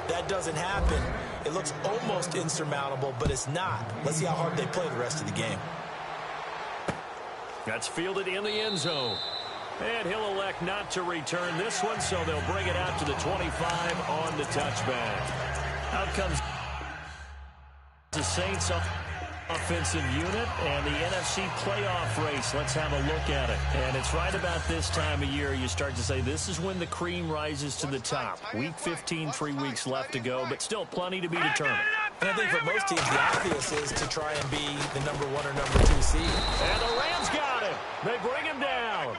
Speaker 3: That doesn't happen. It looks almost insurmountable, but it's not. Let's see how hard they play the rest of the game.
Speaker 2: That's fielded in the end zone. And he'll elect not to return this one, so they'll bring it out to the 25 on the touchback. Out comes the Saints offensive unit and the NFC playoff race. Let's have a look at it. And it's right about this time of year you start to say this is when the cream rises to the top. Week 15, 3 weeks left to go, but still plenty to be determined.
Speaker 3: And I think for most teams, the obvious is to try and be the number 1 or number 2 seed.
Speaker 2: And the Rams got him. They bring him down.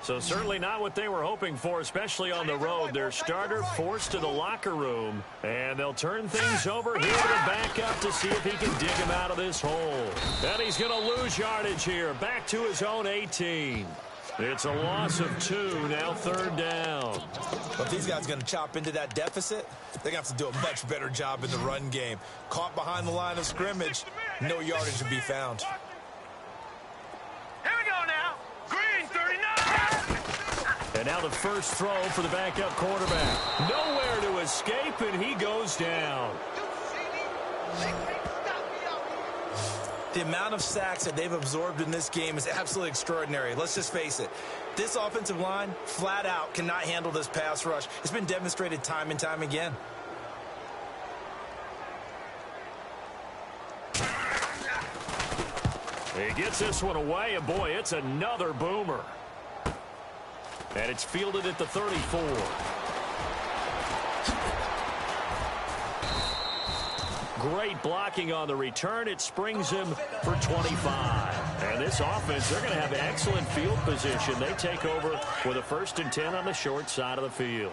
Speaker 2: So certainly not what they were hoping for, especially on the road. Their starter forced to the locker room, and they'll turn things over here to the backup to see if he can dig him out of this hole. And he's going to lose yardage here, back to his own 18. It's a loss of 2, now 3rd down.
Speaker 3: Well, if these guys are going to chop into that deficit, they're going to have to do a much better job in the run game. Caught behind the line of scrimmage, no yardage to be found.
Speaker 4: Here we go now. Green 39.
Speaker 2: And now the first throw for the backup quarterback. Nowhere to escape, and he goes down.
Speaker 3: The amount of sacks that they've absorbed in this game is absolutely extraordinary. Let's just face it. This offensive line, flat out, cannot handle this pass rush. It's been demonstrated time and time again.
Speaker 2: He gets this one away, and boy, it's another boomer. And it's fielded at the 34. Great blocking on the return. It springs him for 25. And this offense, they're going to have excellent field position. They take over with a 1st and 10 on the short side of the field.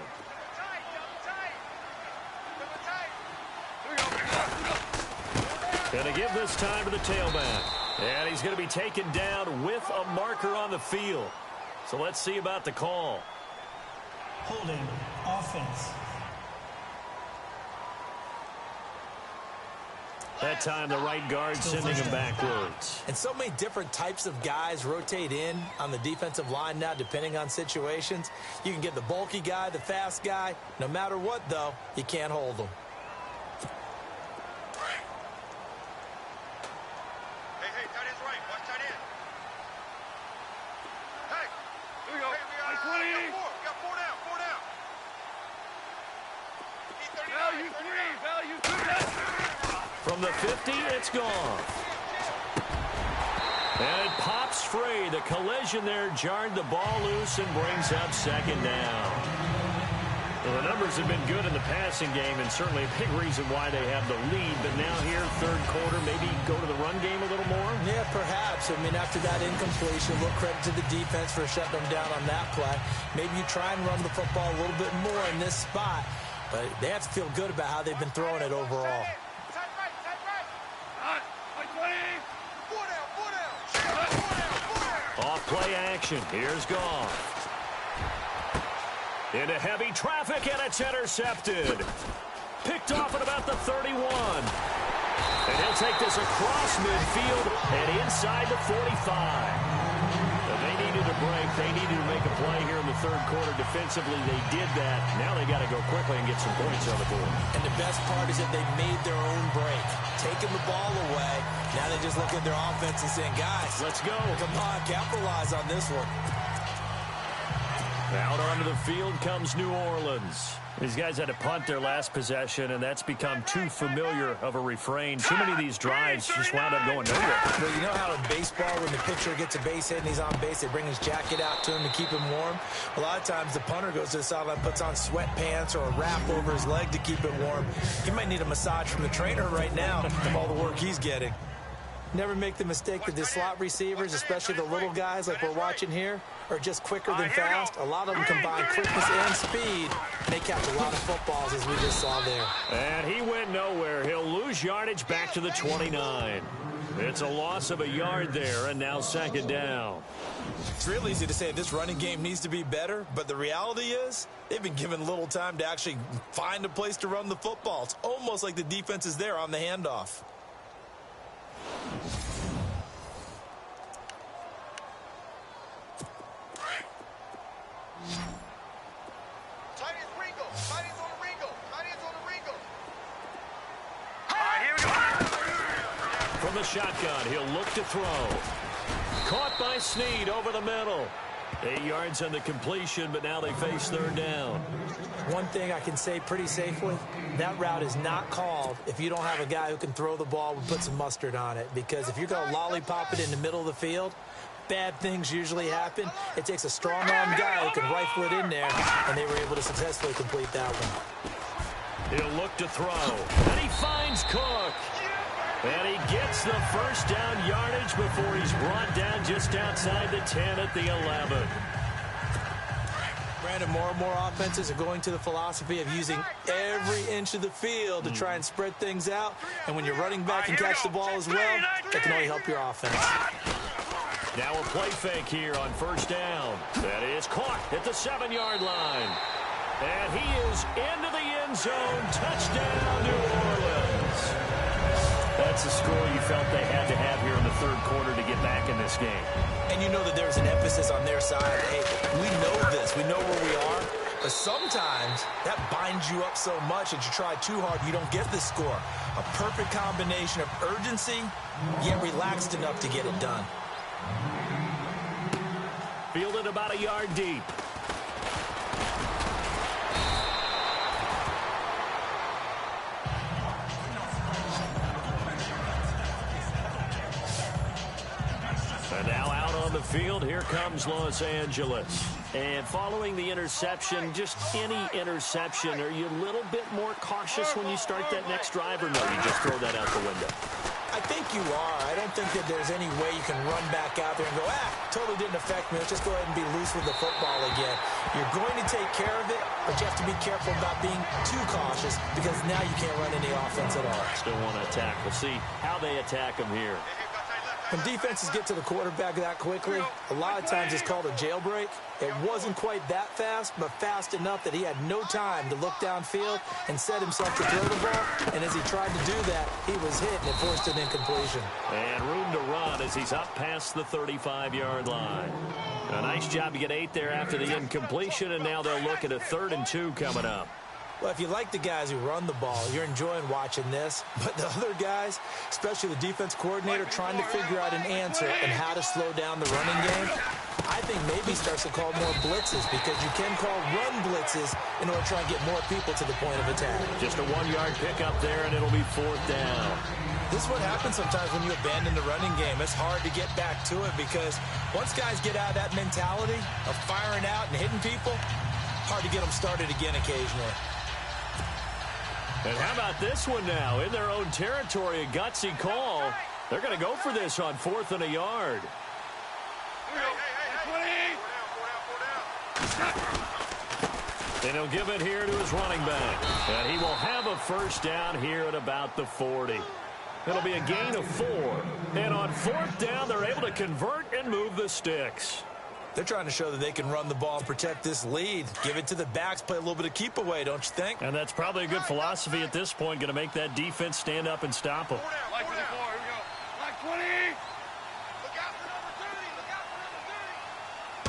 Speaker 2: And to give this time to the tailback. And he's going to be taken down with a marker on the field. So let's see about the call.
Speaker 7: Holding offense.
Speaker 2: That time the right guard sending him backwards.
Speaker 3: And so many different types of guys rotate in on the defensive line now, depending on situations. You can get the bulky guy, the fast guy. No matter what, though, you can't hold them.
Speaker 4: Hey, tight end's right. Watch tight end. Hey, here we go. Hey, we got 4 down. 4 down. Value 3. Value 2.
Speaker 2: From the 50, it's gone. And it pops free. The collision there jarred the ball loose and brings up 2nd down. Well, the numbers have been good in the passing game, and certainly a big reason why they have the lead. But now here, 3rd quarter, maybe go to the run game a little more?
Speaker 3: Yeah, perhaps. I mean, after that incompletion, a little credit to the defense for shutting them down on that play. Maybe you try and run the football a little bit more in this spot. But they have to feel good about how they've been throwing it overall.
Speaker 2: Off play action. Here's Goff. Into heavy traffic, and it's intercepted. Picked off at about the 31. And he'll take this across midfield and inside the 45. They needed a break. They needed to make a play here in the 3rd quarter. Defensively, they did that. Now they got to go quickly and get some points on the board.
Speaker 3: And the best part is that they made their own break, taking the ball away. Now they just look at their offense and saying, guys,
Speaker 2: let's go.
Speaker 3: Come on, capitalize on this one.
Speaker 2: Out onto the field comes New Orleans. These guys had to punt their last possession, and that's become too familiar of a refrain. Too many of these drives just wound up going nowhere.
Speaker 3: Well, you know how in baseball, when the pitcher gets a base hit and he's on base, they bring his jacket out to him to keep him warm? A lot of times the punter goes to the sideline, puts on sweatpants or a wrap over his leg to keep it warm. He might need a massage from the trainer right now from all the work he's getting. Never make the mistake that the slot receivers, especially the little guys like we're watching here, are just quicker than fast. A lot of them combine quickness and speed. They catch a lot of footballs, as we just saw there.
Speaker 2: And he went nowhere. He'll lose yardage back to the 29. It's a loss of a yard there, and now 2nd down.
Speaker 3: It's real easy to say this running game needs to be better, but the reality is they've been given little time to actually find a place to run the football. It's almost like the defense is there on the handoff.
Speaker 2: from the shotgun. He'll look to throw. Caught by Snead over the middle. 8 yards on the completion, but now they face third down.
Speaker 3: One thing I can say pretty safely, that route is not called if you don't have a guy who can throw the ball and put some mustard on it. Because if you're going to lollipop it in the middle of the field, bad things usually happen. It takes a strong-arm guy who can rifle it in there, and they were able to successfully complete that one.
Speaker 2: He'll look to throw, and he finds Cook. And he gets the first down yardage before he's brought down just outside the 10 at the 11.
Speaker 3: Brandon, more and more offenses are going to the philosophy of using every inch of the field to try and spread things out. And when your running back can catch the ball as well, that can only help your offense.
Speaker 2: Now a play fake here on first down. That is caught at the 7-yard line. And he is into the end zone. Touchdown, New Orleans. That's a score you felt they had to have here in the third quarter to get back in this game.
Speaker 3: And you know that there's an emphasis on their side. Hey, we know this. We know where we are. But sometimes that binds you up so much that you try too hard, you don't get the score. A perfect combination of urgency, yet relaxed enough to get it done.
Speaker 2: Fielded about a yard deep. And now out on the field, here comes Los Angeles. And following the interception, just any interception, are you a little bit more cautious when you start that next drive, or no, you just throw that out the window?
Speaker 3: I think you are. I don't think that there's any way you can run back out there and go, totally didn't affect me. Let's just go ahead and be loose with the football again. You're going to take care of it, but you have to be careful about being too cautious because now you can't run any offense at all.
Speaker 2: Still want to attack. We'll see how they attack him here.
Speaker 3: When defenses get to the quarterback that quickly, a lot of times it's called a jailbreak. It wasn't quite that fast, but fast enough that he had no time to look downfield and set himself to throw the ball. And as he tried to do that, he was hit and it forced an incompletion.
Speaker 2: And room to run as he's up past the 35-yard line. A nice job to get 8 there after the incompletion, and now they'll look at a 3rd and 2 coming up.
Speaker 3: Well, if you like the guys who run the ball, you're enjoying watching this. But the other guys, especially the defense coordinator, trying to figure out an answer and how to slow down the running game, I think maybe starts to call more blitzes because you can call run blitzes in order to try and get more people to the point of attack.
Speaker 2: Just a 1-yard pickup there, and it'll be 4th down.
Speaker 3: This is what happens sometimes when you abandon the running game. It's hard to get back to it because once guys get out of that mentality of firing out and hitting people, hard to get them started again occasionally.
Speaker 2: And how about this one now? In their own territory, a gutsy call. They're going to go for this on 4th and a yard. And he'll give it here to his running back. And he will have a first down here at about the 40. It'll be a gain of 4. And on 4th down, they're able to convert and move the sticks.
Speaker 3: They're trying to show that they can run the ball and protect this lead. Give it to the backs, play a little bit of keep away, don't you think?
Speaker 2: And that's probably a good philosophy at this point, going to make that defense stand up and stop them.
Speaker 4: Like 24, here we go. Like 20. Look out for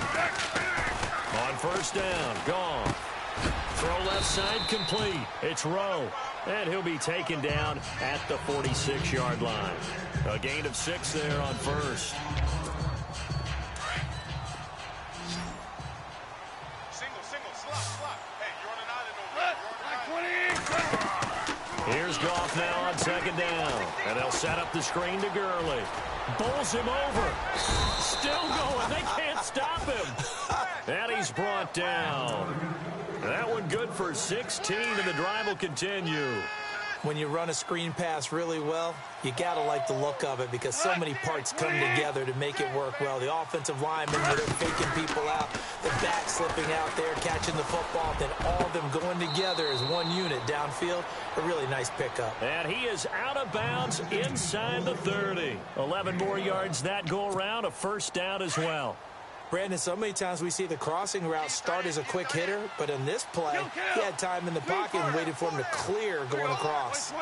Speaker 4: number 30.
Speaker 2: On first down, gone. Throw left side complete. It's Rowe. And he'll be taken down at the 46-yard line. A gain of 6 there on first. Here's Goff now on 2nd down. And they'll set up the screen to Gurley. Bowls him over. Still going. They can't stop him. And he's brought down. That one good for 16, and the drive will continue.
Speaker 3: When you run a screen pass really well, you got to like the look of it because so many parts come together to make it work well. The offensive linemen, they're faking people out. The back slipping out there, catching the football. Then all of them going together as one unit downfield. A really nice pickup.
Speaker 2: And he is out of bounds inside the 30. 11 more yards that go around, a first down as well.
Speaker 3: Brandon, so many times we see the crossing route start as a quick hitter, but in this play, he had time in the pocket and waited for him to clear going across.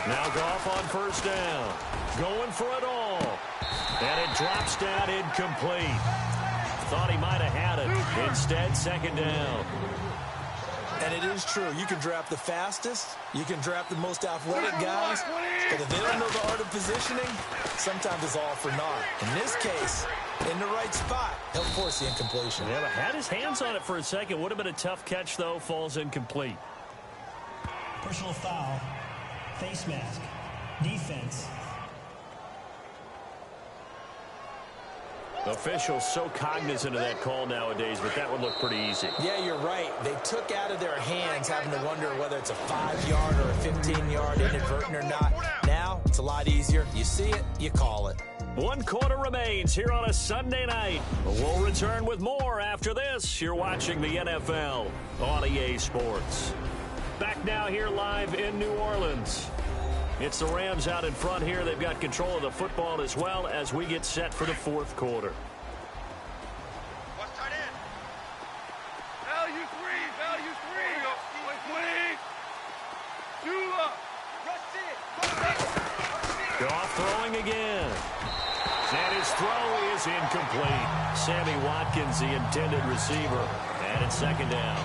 Speaker 2: Now Goff on first down. Going for it all. And it drops down incomplete. Thought he might have had it. Instead, 2nd down.
Speaker 3: And it is true. You can draft the fastest, you can draft the most athletic guys, but if they don't know the art of positioning, sometimes it's all for naught. In this case, in the right spot, he'll force the incompletion.
Speaker 5: Yeah, but had his hands on it for a second. Would have been a tough catch, though. Falls incomplete.
Speaker 7: Personal foul. Face mask. Defense.
Speaker 2: Officials so cognizant of that call nowadays, but that would look pretty easy.
Speaker 3: Yeah, you're right. They took out of their hands having to wonder whether it's a 5-yard or a 15-yard inadvertent or not. Now, it's a lot easier. You see it, you call it.
Speaker 2: 1 quarter remains here on a Sunday night. We'll return with more after this. You're watching the NFL on EA Sports. Back now here live in New Orleans. It's the Rams out in front here. They've got control of the football as well as we get set for the 4th quarter.
Speaker 4: Watch tight end. Value 3. Value 3. Wait. 2 up. Rush it.
Speaker 2: Goff throwing again. And his throw is incomplete. Sammy Watkins, the intended receiver. And it's 2nd down.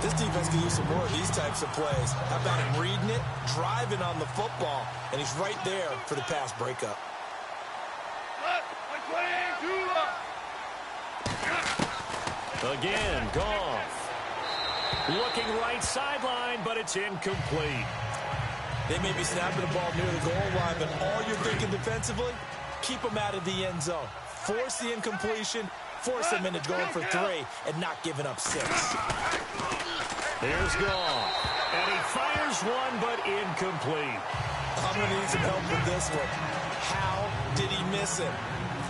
Speaker 3: This defense can use some more of these types of plays. How about him reading it, driving on the football, and he's right there for the pass breakup.
Speaker 2: Again, Goff. Looking right sideline, but it's incomplete.
Speaker 3: They may be snapping the ball near the goal line, but all you're thinking defensively, keep them out of the end zone. Force the incompletion, force them into going for 3, and not giving up 6.
Speaker 2: Here's Goff. And he fires one, but incomplete.
Speaker 3: I'm going to need some help with this one. How did he miss it?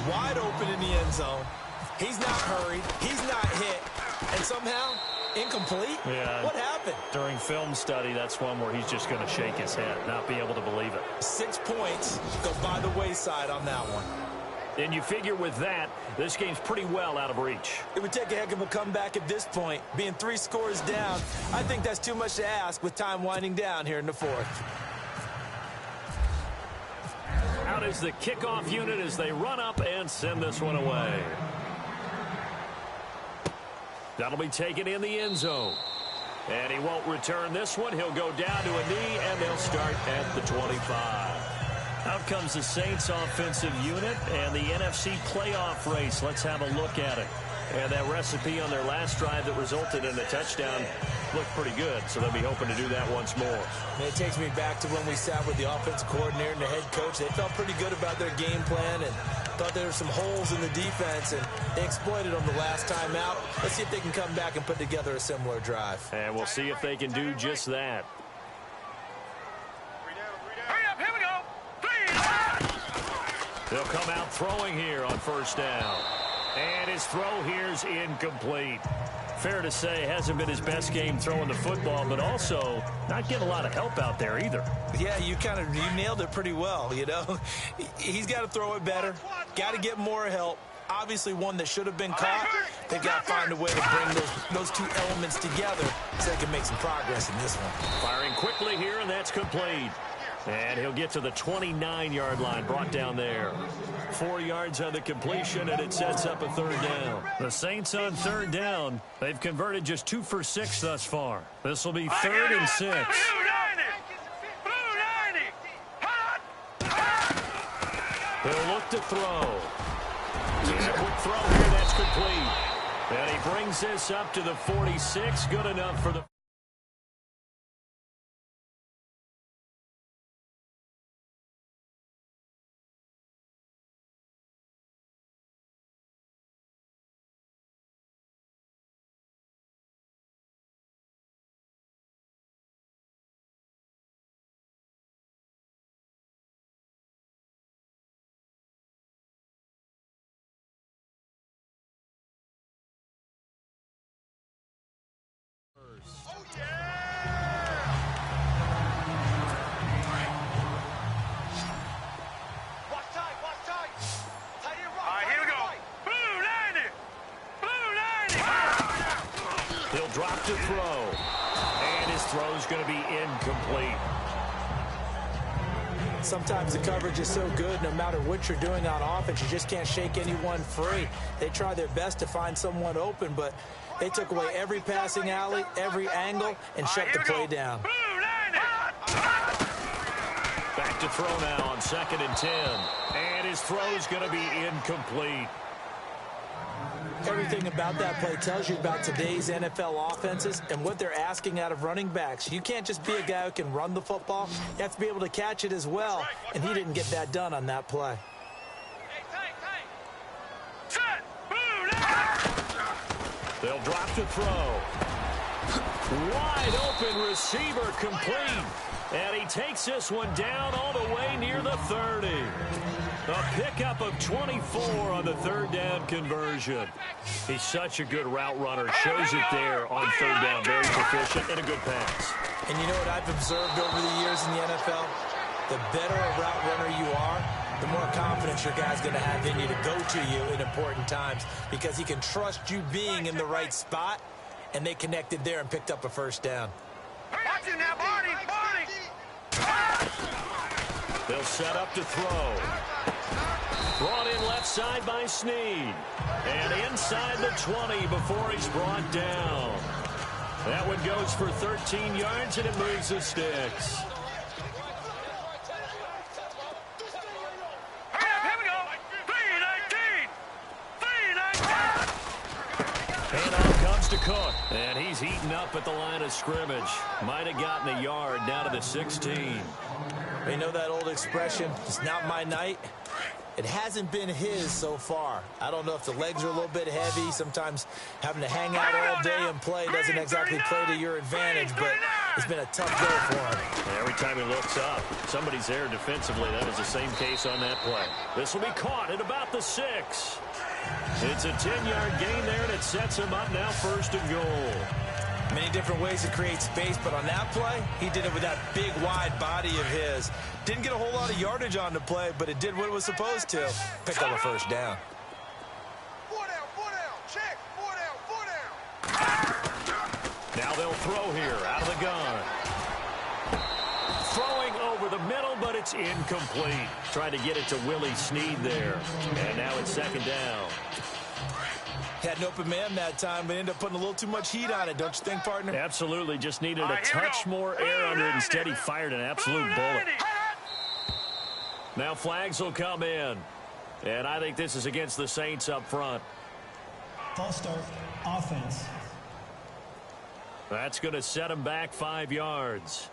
Speaker 3: Wide open in the end zone. He's not hurried. He's not hit. And somehow, incomplete?
Speaker 5: Yeah.
Speaker 3: What happened?
Speaker 5: During film study, that's one where he's just going to shake his head, not be able to believe it.
Speaker 3: 6 points go by the wayside on that one.
Speaker 2: And you figure with that, this game's pretty well out of reach.
Speaker 3: It would take a heck of a comeback at this point. Being 3 scores down, I think that's too much to ask with time winding down here in the 4th.
Speaker 2: Out is the kickoff unit as they run up and send this one away. That'll be taken in the end zone. And he won't return this one. He'll go down to a knee, and they'll start at the 25.
Speaker 5: Out comes the Saints offensive unit and the NFC playoff race. Let's have a look at it.
Speaker 2: And that recipe on their last drive that resulted in a touchdown looked pretty good, so they'll be hoping to do that once more.
Speaker 3: And it takes me back to when we sat with the offensive coordinator and the head coach. They felt pretty good about their game plan and thought there were some holes in the defense, and they exploited them the last time out. Let's see if they can come back and put together a similar drive.
Speaker 2: And we'll see if they can do just that.
Speaker 4: Hurry up, here we go. 3.
Speaker 2: They'll come out throwing here on 1st down. And his throw here's incomplete. Fair to say, hasn't been his best game throwing the football, but also not getting a lot of help out there either.
Speaker 3: Yeah, you nailed it pretty well, you know. He's got to throw it better, got to get more help. Obviously one that should have been caught. They've got to find a way to bring those 2 elements together so they can make some progress in this one.
Speaker 2: Firing quickly here, and that's complete. And he'll get to the 29-yard line, brought down there. 4 yards on the completion, and it sets up a 3rd down.
Speaker 5: The Saints on 3rd down. They've converted just 2 for 6 thus far. This will be 3rd and 6.
Speaker 2: He'll look to throw. And a quick throw here, that's complete. And he brings this up to the 46. Good enough for the...
Speaker 4: Oh, yeah! Watch tight, watch tight. Tight end right. All right, here we go. Blue 90. Blue 90.
Speaker 2: He'll drop to throw. And his throw's going to be incomplete.
Speaker 3: Sometimes the coverage is so good, no matter what you're doing on offense, you just can't shake anyone free. They try their best to find someone open, but they took away every passing alley, every angle, and shut the play down.
Speaker 2: Back to throw now on 2nd and 10. And his throw's going to be incomplete.
Speaker 3: Everything about that play tells you about today's NFL offenses and what they're asking out of running backs. You can't just be a guy who can run the football. You have to be able to catch it as well, and he didn't get that done on that play.
Speaker 2: They'll drop to throw. Wide open receiver complete. And he takes this one down all the way near the 30. A pickup of 24 on the 3rd down conversion. He's such a good route runner. Shows it there on 3rd down. Very proficient and a good pass.
Speaker 3: And you know what I've observed over the years in the NFL? The better a route runner you are, the more confidence your guy's going to have in you to go to you in important times because he can trust you being in the right spot, and they connected there and picked up a 1st down.
Speaker 4: Watch it now, Barney!
Speaker 2: They'll set up to throw. Brought in left side by Snead. And inside the 20 before he's brought down. That one goes for 13 yards, and it moves the sticks.
Speaker 4: Here we go! 3-19!
Speaker 2: And on comes to Cook. And he's eaten up at the line of scrimmage. Might have gotten a yard down to the 16.
Speaker 3: You know that old expression, it's not my night? It hasn't been his so far. I don't know if the legs are a little bit heavy. Sometimes having to hang out all day and play doesn't exactly play to your advantage, but it's been a tough go for him.
Speaker 2: Every time he looks up, somebody's there defensively. That was the same case on that play. This will be caught at about the 6. It's a 10-yard gain there, and it sets him up now 1st and goal.
Speaker 3: Many different ways to create space, but on that play, he did it with that big, wide body of his. Didn't get a whole lot of yardage on the play, but it did what it was supposed to. Pick up a 1st down.
Speaker 4: 4 down, check, 4 down.
Speaker 2: Now they'll throw here out of the gun. Throwing over the middle, but it's incomplete. Trying to get it to Willie Snead there. And now it's 2nd down.
Speaker 3: Had an open man that time, but ended up putting a little too much heat on it, don't you think, partner?
Speaker 2: Absolutely. Just needed a touch more air under it. Instead, he fired an absolute bullet. Now flags will come in. And I think this is against the Saints up front.
Speaker 7: False start, offense.
Speaker 2: That's going to set him back 5 yards.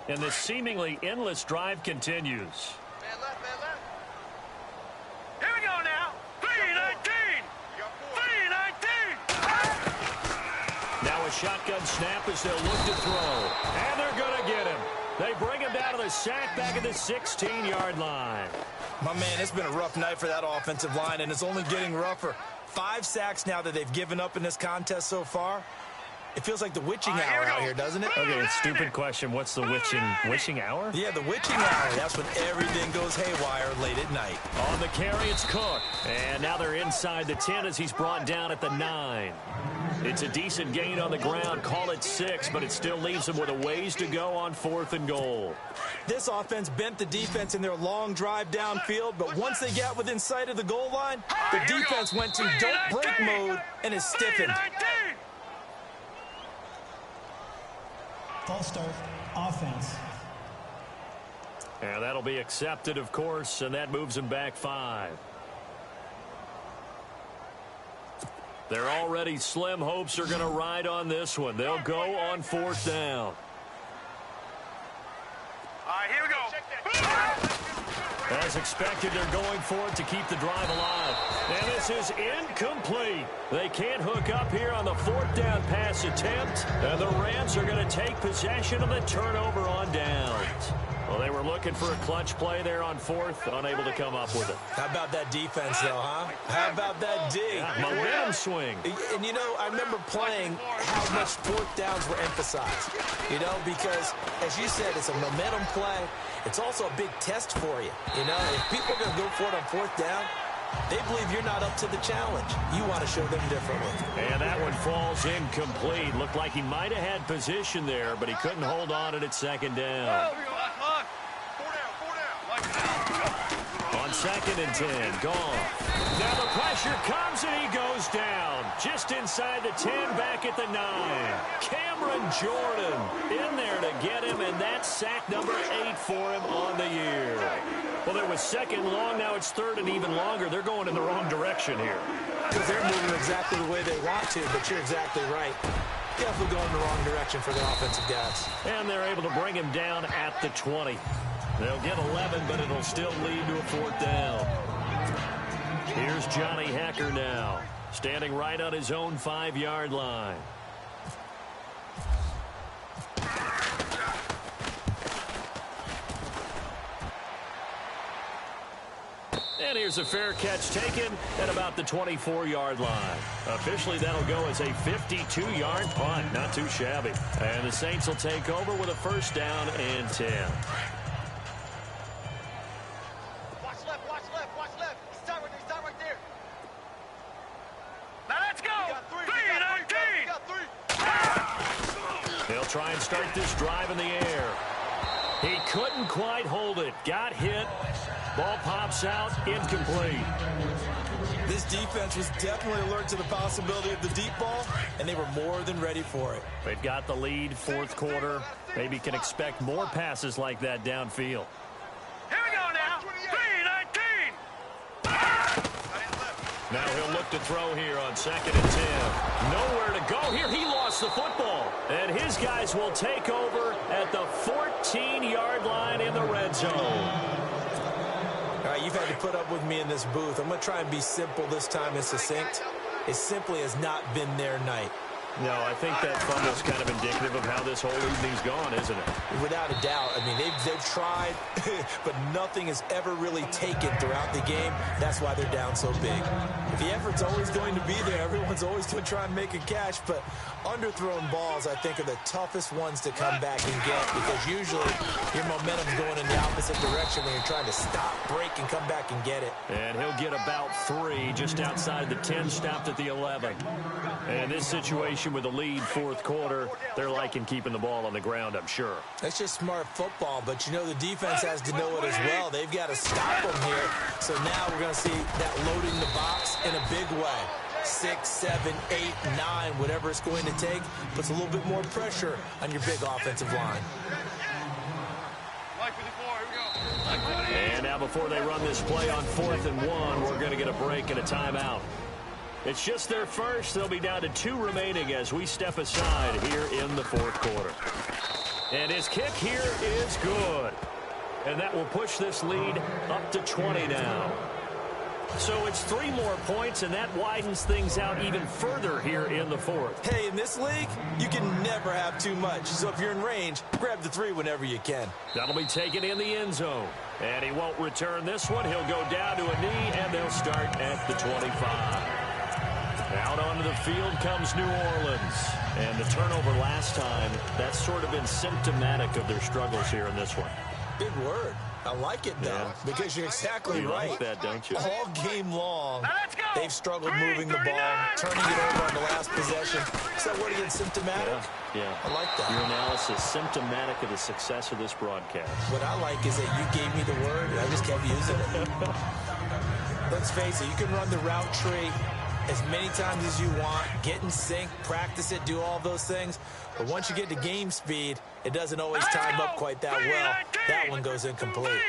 Speaker 2: And this seemingly endless drive continues.
Speaker 4: Man left. Here we go now. 3-19! 3-19!
Speaker 2: Now a shotgun snap as they'll look to throw. And they're going to get him. They bring him down to the sack back at the 16-yard line.
Speaker 3: My man, it's been a rough night for that offensive line, and it's only getting rougher. 5 sacks now that they've given up in this contest so far. It feels like the witching hour out here, doesn't it?
Speaker 2: Okay, a stupid question. What's the witching hour?
Speaker 3: Yeah, the witching hour. That's when everything goes haywire late at night.
Speaker 2: On the carry, it's Cook. And now they're inside the 10 as he's brought down at the 9. It's a decent gain on the ground. Call it 6, but it still leaves them with a ways to go on 4th and goal.
Speaker 3: This offense bent the defense in their long drive downfield, but once they got within sight of the goal line, the defense went to don't break mode and is stiffened.
Speaker 7: False start, offense.
Speaker 2: And that'll be accepted, of course, and that moves them back 5. Their already slim hopes are going to ride on this one. They'll go on 4th down.
Speaker 4: All right, here we go.
Speaker 2: As expected, they're going for it to keep the drive alive. And this is incomplete. They can't hook up here on the 4th down pass attempt. And the Rams are going to take possession of the turnover on downs. Well, they were looking for a clutch play there on 4th, unable to come up with it.
Speaker 3: How about that defense, though, huh? How about that D?
Speaker 2: Yeah, momentum swing.
Speaker 3: And, you know, I remember playing how much 4th downs were emphasized. You know, because, as you said, it's a momentum play. It's also a big test for you. You know, if people are going to go for it on 4th down, They believe you're not up to the challenge. You want to show them differently.
Speaker 2: And that one falls incomplete. Looked like he might have had position there, but he couldn't hold on at second down. On 2nd and 10, gone. Now the pressure comes and he goes down. Just inside the 10, back at the 9. Cameron Jordan in there to get him, and that's sack number 8 for him on the year. Well, it was 2nd long, now it's 3rd and even longer. They're going in the wrong direction here.
Speaker 3: Because they're moving exactly the way they want to, but you're exactly right. Definitely going in the wrong direction for the offensive guys.
Speaker 2: And they're able to bring him down at the 20. They'll get 11, but it'll still lead to a 4th down. Here's Johnny Hekker now, standing right on his own 5-yard line. And here's a fair catch taken at about the 24-yard line. Officially, that'll go as a 52-yard punt. Not too shabby. And the Saints will take over with a 1st down and 10.
Speaker 4: Watch left, watch left, watch left. Stop right there. Now let's go. We got 3, 19.
Speaker 2: They'll try and start this drive in the air. He couldn't quite hold it. Got hit. Ball pops out, incomplete.
Speaker 3: This defense was definitely alert to the possibility of the deep ball, and they were more than ready for it.
Speaker 2: They've got the lead, 4th quarter. Maybe can expect more passes like that downfield.
Speaker 4: Here we go now. 3, 19.
Speaker 2: Now he'll look to throw here on 2nd and 10. Nowhere to go here. He lost the football. And his guys will take over at the 14-yard line in the red zone.
Speaker 3: All right, you've had to put up with me in this booth. I'm going to try and be simple this time and succinct. It simply has not been their night.
Speaker 2: No, I think that fumble's kind of indicative of how this whole evening's gone, isn't it?
Speaker 3: Without a doubt. I mean, they've tried, but nothing is ever really taken throughout the game. That's why they're down so big. The effort's always going to be there. Everyone's always going to try and make a catch, but underthrown balls, I think, are the toughest ones to come back and get, because usually your momentum's going in the opposite direction when you're trying to stop, break, and come back and get it.
Speaker 2: And he'll get about 3 just outside the 10, stopped at the 11. And this situation with the lead, 4th quarter, they're liking keeping the ball on the ground, I'm sure.
Speaker 3: That's just smart football, but you know the defense has to know it as well. They've got to stop them here. So now we're going to see that loading the box in a big way. 6, 7, 8, 9, whatever it's going to take, puts a little bit more pressure on your big offensive line.
Speaker 2: And now before they run this play on 4th and 1, we're going to get a break and a timeout. It's just their first. They'll be down to 2 remaining as we step aside here in the 4th quarter. And his kick here is good. And that will push this lead up to 20 now. So it's 3 more points, and that widens things out even further here in the 4th.
Speaker 3: Hey, in this league, you can never have too much. So if you're in range, grab the 3 whenever you can.
Speaker 2: That'll be taken in the end zone. And he won't return this one. He'll go down to a knee, and they'll start at the 25. Out onto the field comes New Orleans. And the turnover last time, that's sort of been symptomatic of their struggles here in this one.
Speaker 3: Big word. I like it, though, because you're exactly
Speaker 2: you
Speaker 3: right.
Speaker 2: Like that, don't you?
Speaker 3: All game long, they've struggled moving the ball, turning it over on the last possession. Is that word again, symptomatic?
Speaker 2: Yeah.
Speaker 3: I like that.
Speaker 2: Your analysis, symptomatic of the success of this broadcast.
Speaker 3: What I like is that you gave me the word, and I just kept using it. Let's face it, you can run the route tree as many times as you want, get in sync, practice it, do all those things. But once you get to game speed, it doesn't always time up quite that well. That one goes incomplete.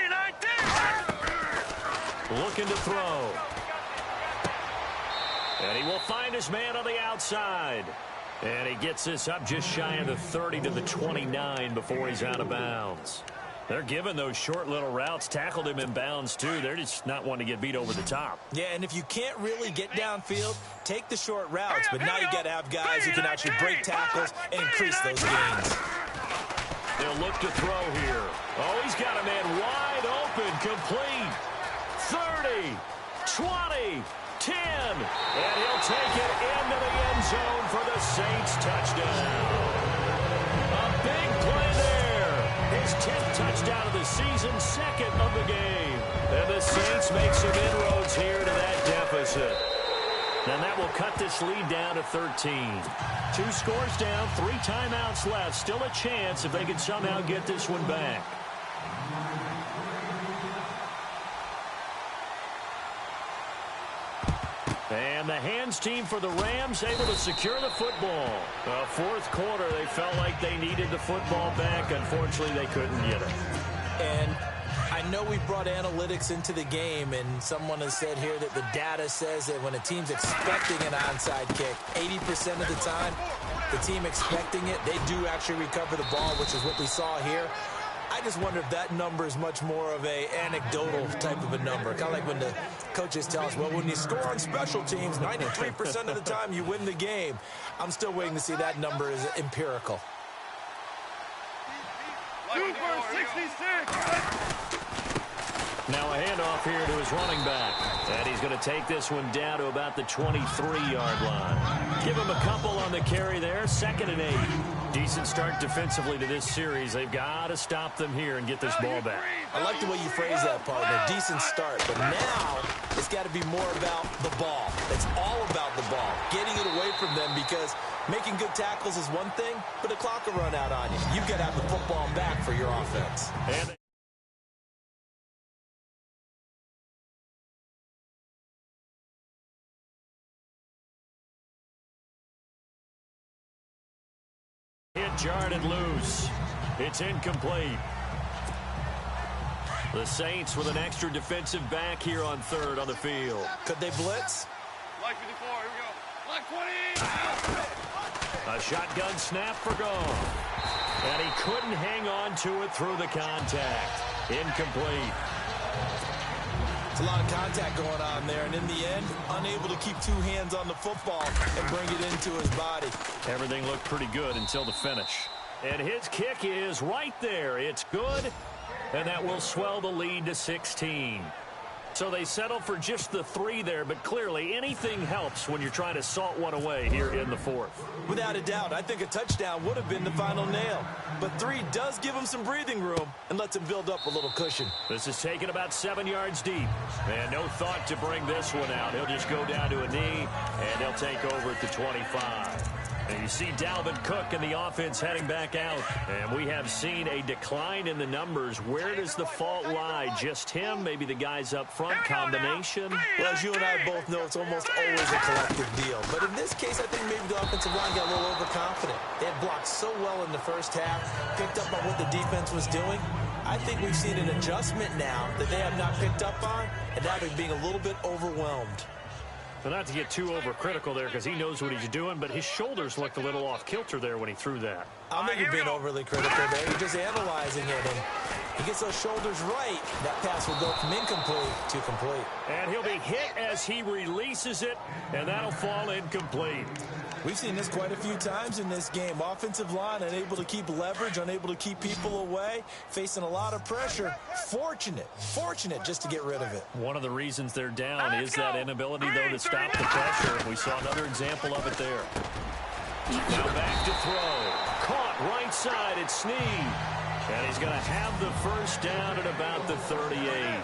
Speaker 2: Looking to throw. And he will find his man on the outside. And he gets this up just shy of the 30 to the 29 before he's out of bounds. They're giving those short little routes. Tackled him in bounds, too. They're just not wanting to get beat over the top.
Speaker 3: Yeah, and if you can't really get downfield, take the short routes. But now you got to have guys who can actually break tackles and increase those gains.
Speaker 2: They'll look to throw here. Oh, he's got a man wide open, complete. 30, 20, 10. And he'll take it into the end zone for the Saints touchdown. A big play there. his 10th touchdown of the season, second of the game. And the Saints make some inroads here to that deficit. And that will cut this lead down to 13. 2 scores down, 3 timeouts left. Still a chance if they can somehow get this one back. And the hands team for the Rams able to secure the football. Fourth quarter, they felt like they needed the football back. Unfortunately, they couldn't get it.
Speaker 3: And I know we brought analytics into the game, and someone has said here that the data says that when a team's expecting an onside kick, 80% of the time, the team expecting it, they do actually recover the ball, which is what we saw here. I just wonder if that number is much more of a anecdotal type of a number. Kind of like when the coaches tell us, well, when you score on special teams, 93% of the time you win the game. I'm still waiting to see that number is empirical.
Speaker 4: 2 for 66.
Speaker 2: Now a handoff here to his running back. And he's going to take this one down to about the 23-yard line. Give him a couple on the carry there. 2nd and 8. Decent start defensively to this series. They've got to stop them here and get this ball back.
Speaker 3: I like the way you phrase that, partner. Decent start. But now it's got to be more about the ball. It's all about the ball. Getting it away from them, because making good tackles is one thing, but the clock will run out on you. You've got to have the football back for your offense.
Speaker 2: And jarred loose. It's incomplete. The Saints with an extra defensive back here on 3rd on the field.
Speaker 3: Could they blitz?
Speaker 4: Like 54, here we go. Like 20.
Speaker 2: A shotgun snap for Goff. And he couldn't hang on to it through the contact. Incomplete.
Speaker 3: It's a lot of contact going on there, and in the end, unable to keep 2 hands on the football and bring it into his body.
Speaker 2: Everything looked pretty good until the finish. And his kick is right there. It's good, and that will swell the lead to 16. So they settle for just the 3 there, but clearly anything helps when you're trying to salt one away here in the 4th.
Speaker 3: Without a doubt, I think a touchdown would have been the final nail. But 3 does give him some breathing room and lets him build up a little cushion.
Speaker 2: This is taken about 7 yards deep. And no thought to bring this one out. He'll just go down to a knee, and he'll take over at the 25. And you see Dalvin Cook and the offense heading back out. And we have seen a decline in the numbers. Where does the fault lie? Just him? Maybe the guys up front? Combination?
Speaker 3: Well, as you and I both know, it's almost always a collective deal. But in this case, I think maybe the offensive line got a little overconfident. They had blocked so well in the first half, picked up on what the defense was doing. I think we've seen an adjustment now that they have not picked up on, and now they're being a little bit overwhelmed.
Speaker 2: But not to get too overcritical there, because he knows what he's doing, but his shoulders looked a little off kilter there when he threw that.
Speaker 3: I think you're being overly critical there. You're just analyzing it, and he gets those shoulders right. That pass will go from incomplete to complete.
Speaker 2: And he'll be hit as he releases it, and that'll fall incomplete.
Speaker 3: We've seen this quite a few times in this game. Offensive line unable to keep leverage, unable to keep people away, facing a lot of pressure. Fortunate just to get rid of it.
Speaker 2: One of the reasons they're down is that inability, though, to stop the pressure. We saw another example of it there. Now back to throw. Caught right side at Snead. And he's going to have the first down at about the 38.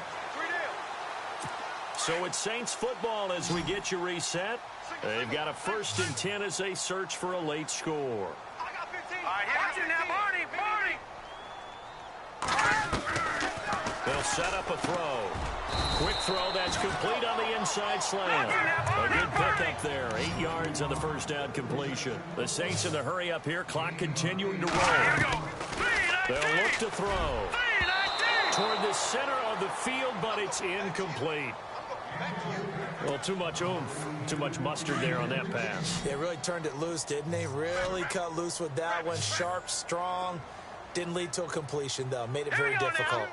Speaker 2: So it's Saints football as we get you reset. They've got a 1st and 10 as they search for a late score.
Speaker 4: I got 15. All right, watch it now, Barney.
Speaker 2: They'll set up a throw. Quick throw that's complete on the inside slam. A good pickup there. 8 yards on the first down completion. The Saints in the hurry up here. Clock continuing to roll. They'll look to throw toward the center of the field, but it's incomplete. Well, too much oomph, too much mustard there on that pass.
Speaker 3: They really turned it loose, didn't they? Really cut loose with that one. Sharp, strong. Didn't lead to a completion, though. Made it very difficult.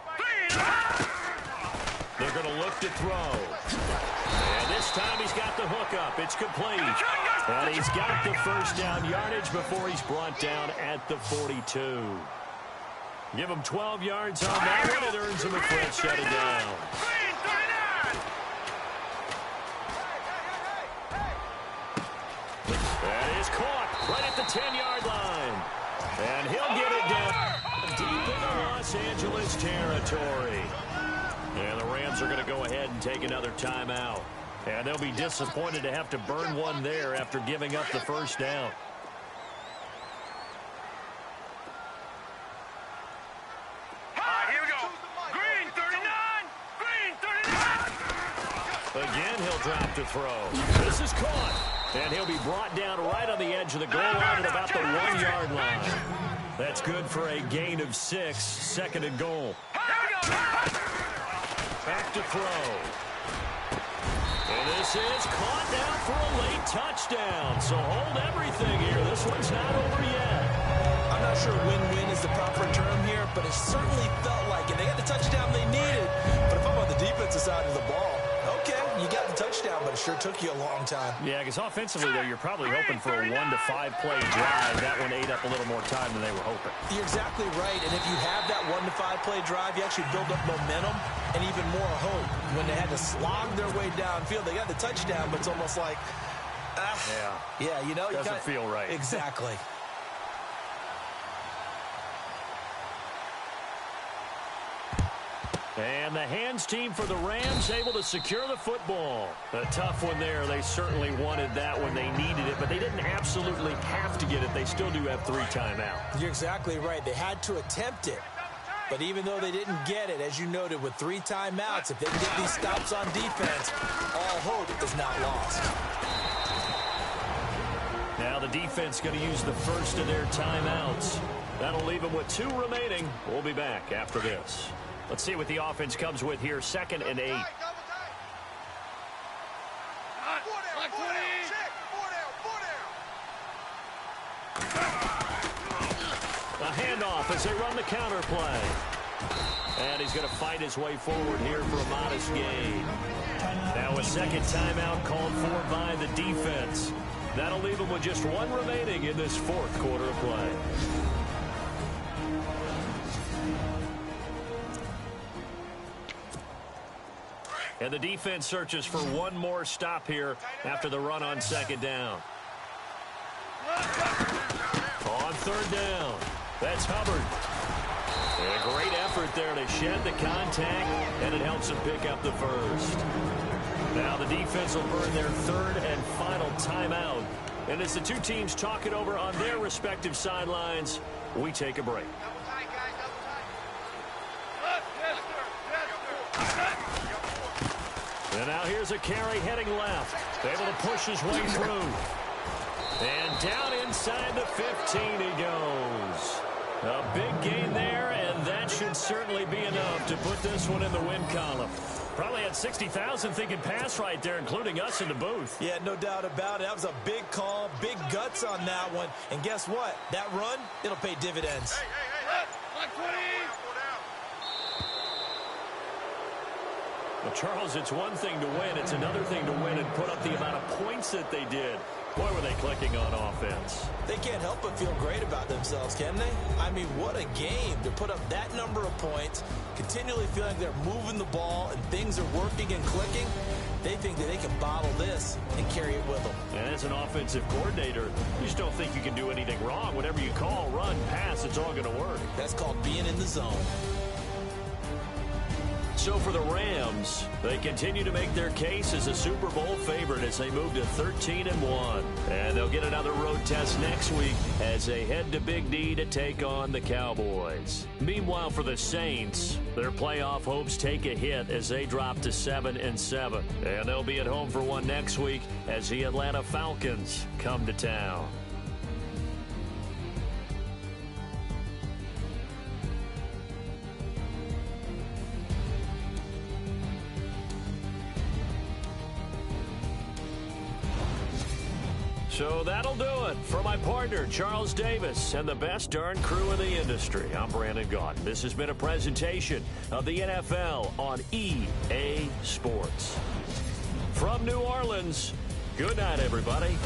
Speaker 2: They're going to look to throw. And this time he's got the hook up. It's complete. And he's got the first down yardage before he's brought down at the 42. Give him 12 yards on that one. It earns him a fresh set of down. That is caught right at the 10-yard line. And he'll get it down. deep into Los Angeles territory. And the Rams are going to go ahead and take another timeout. And they'll be disappointed to have to burn one there after giving up the first down.
Speaker 4: Here we go. Green 39. Green 39.
Speaker 2: Again, he'll drop to throw. This is caught. And he'll be brought down right on the edge of the goal line at about the 1-yard line. That's good for a gain of 6, 2nd and goal. Back to throw. And this is caught down for a late touchdown. So hold everything here. This one's not over yet.
Speaker 3: I'm not sure win-win is the proper term here, but it certainly felt like it. They got the touchdown they needed. But if I'm on the defensive side of the ball, okay, you got the touchdown, but it sure took you a long time.
Speaker 2: Yeah, because offensively, though, you're probably hoping for a 1 to 5 play drive. That one ate up a little more time than they were hoping.
Speaker 3: You're exactly right, and if you have that 1 to 5 play drive, you actually build up momentum and even more hope. When they had to slog their way downfield, they got the touchdown, but it's almost like, yeah, you know,
Speaker 2: doesn't feel right.
Speaker 3: Exactly.
Speaker 2: And the hands team for the Rams able to secure the football. A tough one there. They certainly wanted that when they needed it, but they didn't absolutely have to get it. They still do have 3 timeouts.
Speaker 3: You're exactly right. They had to attempt it. But even though they didn't get it, as you noted, with 3 timeouts, if they can get these stops on defense, all hope is not lost.
Speaker 2: Now the defense going to use the first of their timeouts. That'll leave them with 2 remaining. We'll be back after this. Let's see what the offense comes with here. 2nd and 8. A handoff as they run the counter play. And he's going to fight his way forward here for a modest gain. Now a 2nd timeout called for by the defense. That'll leave them with just 1 remaining in this 4th quarter of play. And the defense searches for 1 more stop here after the run on 2nd down. On 3rd down, that's Hubbard. And a great effort there to shed the contact, and it helps them pick up the first. Now the defense will burn their 3rd and final timeout. And as the 2 teams talk it over on their respective sidelines, we take a break. And now here's a carry heading left. Able to push his way through. And down inside the 15 he goes. A big gain there, and that should certainly be enough to put this one in the win column. Probably had 60,000 thinking pass right there, including us in the booth.
Speaker 3: Yeah, no doubt about it. That was a big call, big guts on that one. And guess what? That run, it'll pay dividends.
Speaker 2: Well, Charles, it's one thing to win. It's another thing to win and put up the amount of points that they did. Boy, were they clicking on offense.
Speaker 3: They can't help but feel great about themselves, can they? I mean, what a game to put up that number of points, continually feeling they're moving the ball and things are working and clicking. They think that they can bottle this and carry it with them.
Speaker 2: And as an offensive coordinator, you just don't think you can do anything wrong. Whatever you call, run, pass, it's all going to work.
Speaker 3: That's called being in the zone.
Speaker 2: So for the Rams, they continue to make their case as a Super Bowl favorite as they move to 13-1. And they'll get another road test next week as they head to Big D to take on the Cowboys. Meanwhile, for the Saints, their playoff hopes take a hit as they drop to 7-7. And they'll be at home for one next week as the Atlanta Falcons come to town. So that'll do it for my partner, Charles Davis, and the best darn crew in the industry. I'm Brandon Gaudin. This has been a presentation of the NFL on EA Sports. From New Orleans, good night, everybody.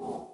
Speaker 8: you.